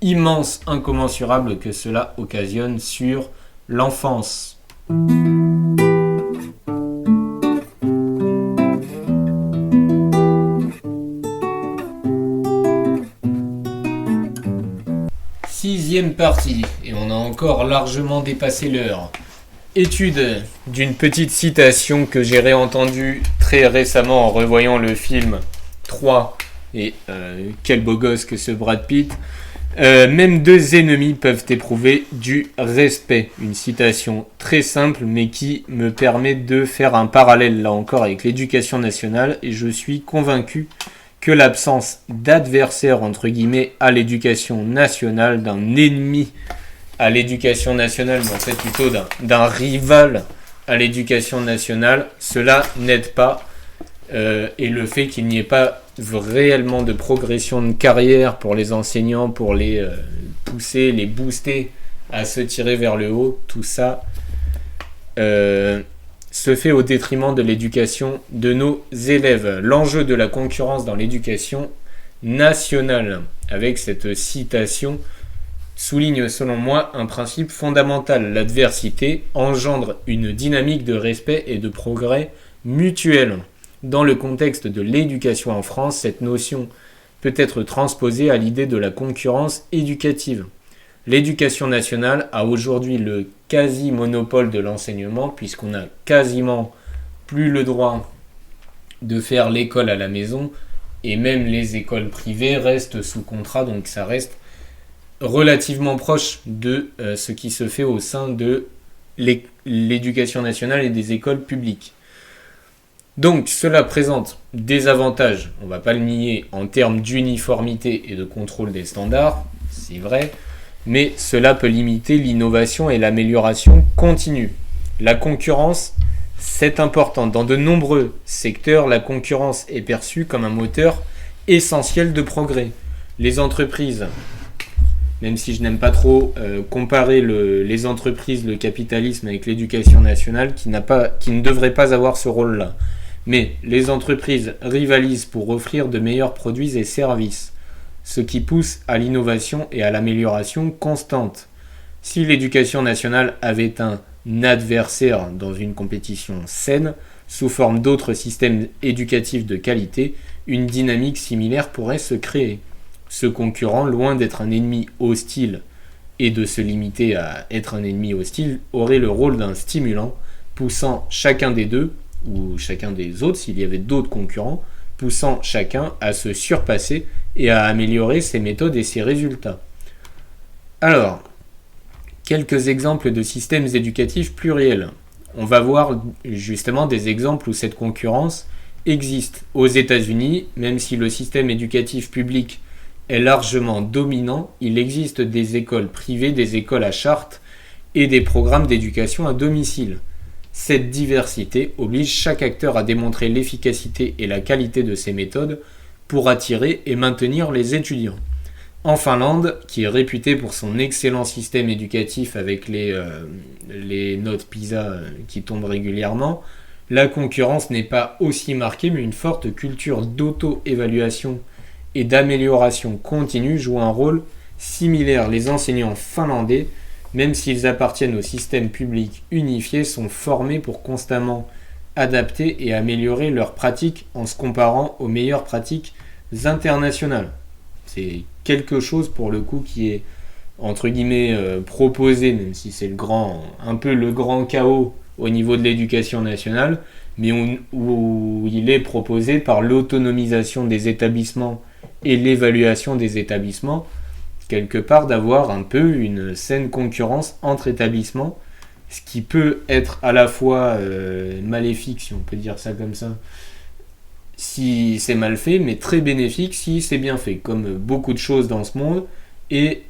Speaker 1: immenses, incommensurables que cela occasionne sur l'enfance. Sixième partie, et on a encore largement dépassé l'heure. Étude d'une petite citation que j'ai réentendue très récemment en revoyant le film 3, et quel beau gosse que ce Brad Pitt. Même deux ennemis peuvent éprouver du respect. Une citation très simple mais qui me permet de faire un parallèle là encore avec l'éducation nationale, et je suis convaincu que l'absence d'adversaire entre guillemets à l'éducation nationale, d'un ennemi à l'éducation nationale, mais en fait plutôt d'un rival à l'éducation nationale, cela n'aide pas, et le fait qu'il n'y ait pas réellement de progression de carrière pour les enseignants, pour les pousser, les booster à se tirer vers le haut, tout ça se fait au détriment de l'éducation de nos élèves. L'enjeu de la concurrence dans l'éducation nationale, avec cette citation, souligne selon moi un principe fondamental. L'adversité engendre une dynamique de respect et de progrès mutuel. Dans le contexte de l'éducation en France, cette notion peut être transposée à l'idée de la concurrence éducative. L'éducation nationale a aujourd'hui le quasi-monopole de l'enseignement, puisqu'on n'a quasiment plus le droit de faire l'école à la maison, et même les écoles privées restent sous contrat, donc ça reste relativement proche de ce qui se fait au sein de l'éducation nationale et des écoles publiques. Donc cela présente des avantages, on ne va pas le nier, en termes d'uniformité et de contrôle des standards, c'est vrai, mais cela peut limiter l'innovation et l'amélioration continue. La concurrence, c'est important. Dans de nombreux secteurs, la concurrence est perçue comme un moteur essentiel de progrès. Les entreprises, même si je n'aime pas trop comparer les entreprises, le capitalisme avec l'éducation nationale, qui ne devrait pas avoir ce rôle-là. Mais les entreprises rivalisent pour offrir de meilleurs produits et services, ce qui pousse à l'innovation et à l'amélioration constante. Si l'éducation nationale avait un adversaire dans une compétition saine, sous forme d'autres systèmes éducatifs de qualité, une dynamique similaire pourrait se créer. Ce concurrent, loin d'être un ennemi hostile et de se limiter à être un ennemi hostile, aurait le rôle d'un stimulant, poussant chacun des deux, ou chacun des autres, s'il y avait d'autres concurrents, poussant chacun à se surpasser et à améliorer ses méthodes et ses résultats. Alors, quelques exemples de systèmes éducatifs pluriels. On va voir justement des exemples où cette concurrence existe. Aux États-Unis, même si le système éducatif public est largement dominant, il existe des écoles privées, des écoles à charte et des programmes d'éducation à domicile. Cette diversité oblige chaque acteur à démontrer l'efficacité et la qualité de ses méthodes pour attirer et maintenir les étudiants. En Finlande, qui est réputée pour son excellent système éducatif avec les notes PISA qui tombent régulièrement, la concurrence n'est pas aussi marquée, mais une forte culture d'auto-évaluation et d'amélioration continue joue un rôle similaire. Les enseignants finlandais, même s'ils appartiennent au système public unifié, sont formés pour constamment adapter et améliorer leurs pratiques en se comparant aux meilleures pratiques internationales. C'est quelque chose pour le coup qui est entre guillemets proposé, même si c'est un peu le grand chaos au niveau de l'éducation nationale, mais où il est proposé par l'autonomisation des établissements et l'évaluation des établissements, quelque part d'avoir un peu une saine concurrence entre établissements, ce qui peut être à la fois maléfique, si on peut dire ça comme ça, si c'est mal fait, mais très bénéfique si c'est bien fait, comme beaucoup de choses dans ce monde. Et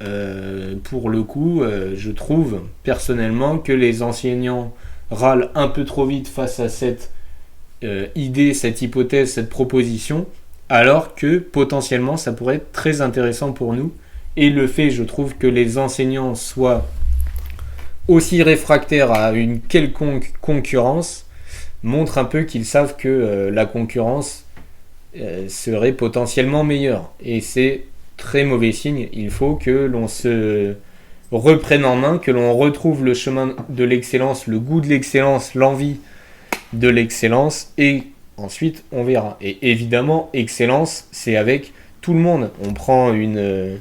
Speaker 1: pour le coup, je trouve personnellement que les enseignants râlent un peu trop vite face à cette idée, cette hypothèse, cette proposition, alors que potentiellement ça pourrait être très intéressant pour nous. Et le fait, je trouve, que les enseignants soient aussi réfractaires à une quelconque concurrence montre un peu qu'ils savent que la concurrence serait potentiellement meilleure. Et c'est très mauvais signe. Il faut que l'on se reprenne en main, que l'on retrouve le chemin de l'excellence, le goût de l'excellence, l'envie de l'excellence, et ensuite on verra. Et évidemment, excellence, c'est avec tout le monde. On prend une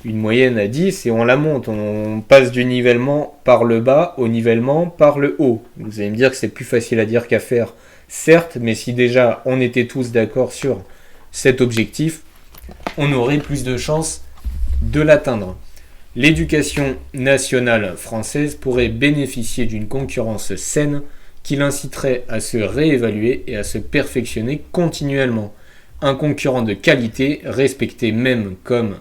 Speaker 1: moyenne à 10 et on la monte. On passe du nivellement par le bas au nivellement par le haut. Vous allez me dire que c'est plus facile à dire qu'à faire, certes, mais si déjà on était tous d'accord sur cet objectif, on aurait plus de chances de l'atteindre. L'éducation nationale française pourrait bénéficier d'une concurrence saine qui l'inciterait à se réévaluer et à se perfectionner continuellement. Un concurrent de qualité, respecté même comme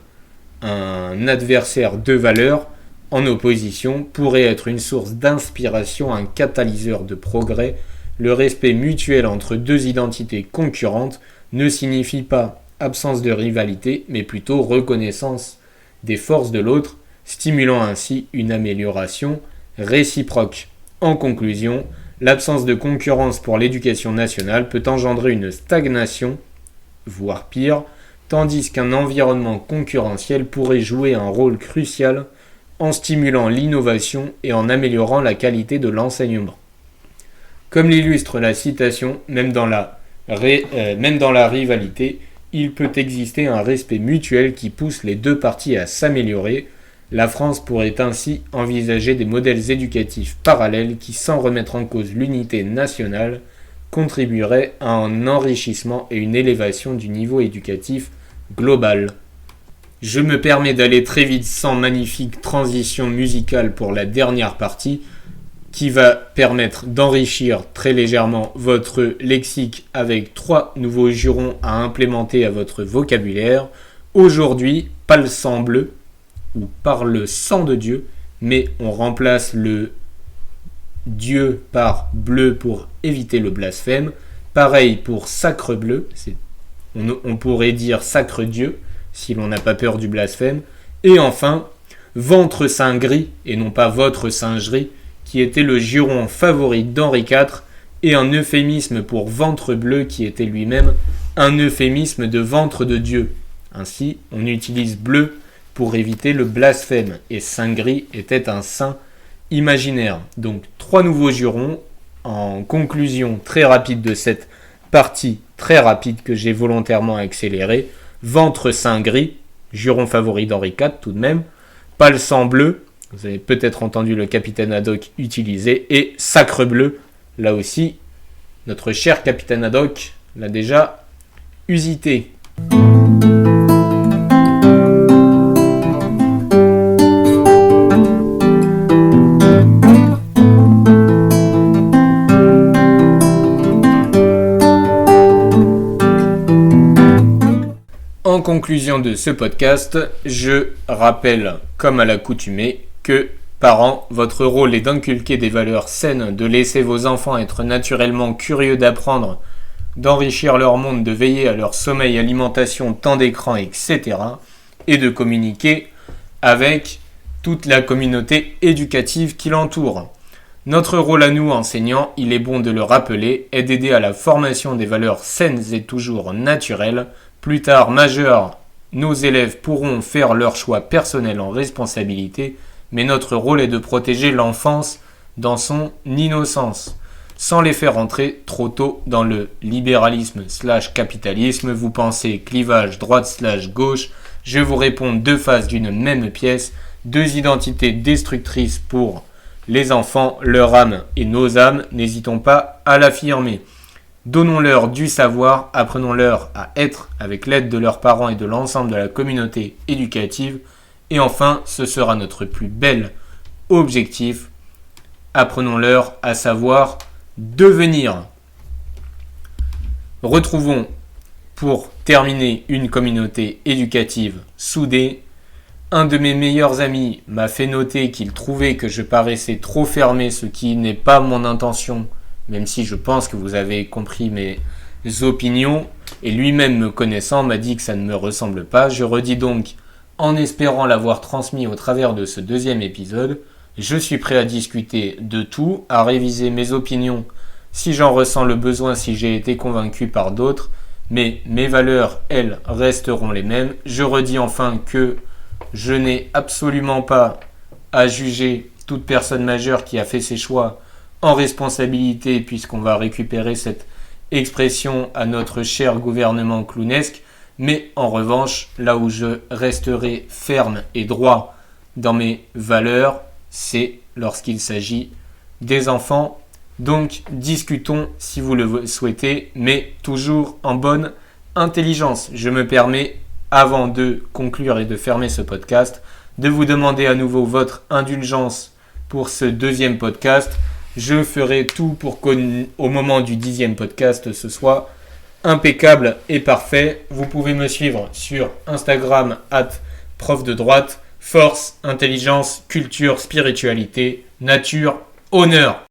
Speaker 1: un adversaire de valeur en opposition, pourrait être une source d'inspiration, un catalyseur de progrès. Le respect mutuel entre deux identités concurrentes ne signifie pas absence de rivalité, mais plutôt reconnaissance des forces de l'autre, stimulant ainsi une amélioration réciproque. En conclusion, l'absence de concurrence pour l'éducation nationale peut engendrer une stagnation, voire pire, tandis qu'un environnement concurrentiel pourrait jouer un rôle crucial en stimulant l'innovation et en améliorant la qualité de l'enseignement. Comme l'illustre la citation, même dans la rivalité, il peut exister un respect mutuel qui pousse les deux parties à s'améliorer. La France pourrait ainsi envisager des modèles éducatifs parallèles qui, sans remettre en cause l'unité nationale, contribueraient à un enrichissement et une élévation du niveau éducatif global. Je me permets d'aller très vite sans magnifique transition musicale pour la dernière partie, qui va permettre d'enrichir très légèrement votre lexique avec 3 nouveaux jurons à implémenter à votre vocabulaire. Aujourd'hui, pas le sang bleu, ou par le sang de Dieu, mais on remplace le Dieu par bleu pour éviter le blasphème. Pareil pour sacre bleu, on pourrait dire sacre Dieu, si l'on n'a pas peur du blasphème. Et enfin, ventre saint gris, et non pas votre singerie, qui était le juron favori d'Henri IV, et un euphémisme pour ventre bleu, qui était lui-même un euphémisme de ventre de Dieu. Ainsi, on utilise bleu pour éviter le blasphème, et Saint-Gris était un saint imaginaire. Donc 3 nouveaux jurons en conclusion très rapide de cette partie très rapide que j'ai volontairement accélérée. Ventre Saint-Gris, juron favori d'Henri IV tout de même. Pas le sang bleu, vous avez peut-être entendu le capitaine Haddock utiliser. Et sacre bleu, là aussi, notre cher capitaine Haddock l'a déjà usité. En conclusion de ce podcast, je rappelle, comme à l'accoutumée, que parents, votre rôle est d'inculquer des valeurs saines, de laisser vos enfants être naturellement curieux d'apprendre, d'enrichir leur monde, de veiller à leur sommeil, alimentation, temps d'écran, etc. et de communiquer avec toute la communauté éducative qui l'entoure. Notre rôle à nous, enseignants, il est bon de le rappeler, est d'aider à la formation des valeurs saines et toujours naturelles. Plus tard, majeurs, nos élèves pourront faire leur choix personnel en responsabilité, mais notre rôle est de protéger l'enfance dans son innocence, sans les faire entrer trop tôt dans le libéralisme/capitalisme. Vous pensez clivage droite/gauche, je vous réponds 2 faces d'une même pièce, 2 identités destructrices pour les enfants, leur âme et nos âmes, n'hésitons pas à l'affirmer. Donnons-leur du savoir, apprenons-leur à être avec l'aide de leurs parents et de l'ensemble de la communauté éducative. Et enfin, ce sera notre plus bel objectif, apprenons-leur à savoir devenir. Retrouvons pour terminer une communauté éducative soudée. Un de mes meilleurs amis m'a fait noter qu'il trouvait que je paraissais trop fermé, ce qui n'est pas mon intention, même si je pense que vous avez compris mes opinions, et lui-même me connaissant m'a dit que ça ne me ressemble pas. Je redis donc, en espérant l'avoir transmis au travers de ce 2e épisode, je suis prêt à discuter de tout, à réviser mes opinions si j'en ressens le besoin, si j'ai été convaincu par d'autres, mais mes valeurs, elles, resteront les mêmes. Je redis enfin que je n'ai absolument pas à juger toute personne majeure qui a fait ses choix en responsabilité, puisqu'on va récupérer cette expression à notre cher gouvernement clownesque, mais en revanche, là où je resterai ferme et droit dans mes valeurs, c'est lorsqu'il s'agit des enfants. Donc discutons si vous le souhaitez, mais toujours en bonne intelligence. Je me permets, avant de conclure et de fermer ce podcast, de vous demander à nouveau votre indulgence pour ce 2e podcast. Je ferai tout pour qu'au moment du 10e podcast, ce soit impeccable et parfait. Vous pouvez me suivre sur Instagram @prof de droite, force, intelligence, culture, spiritualité, nature, honneur.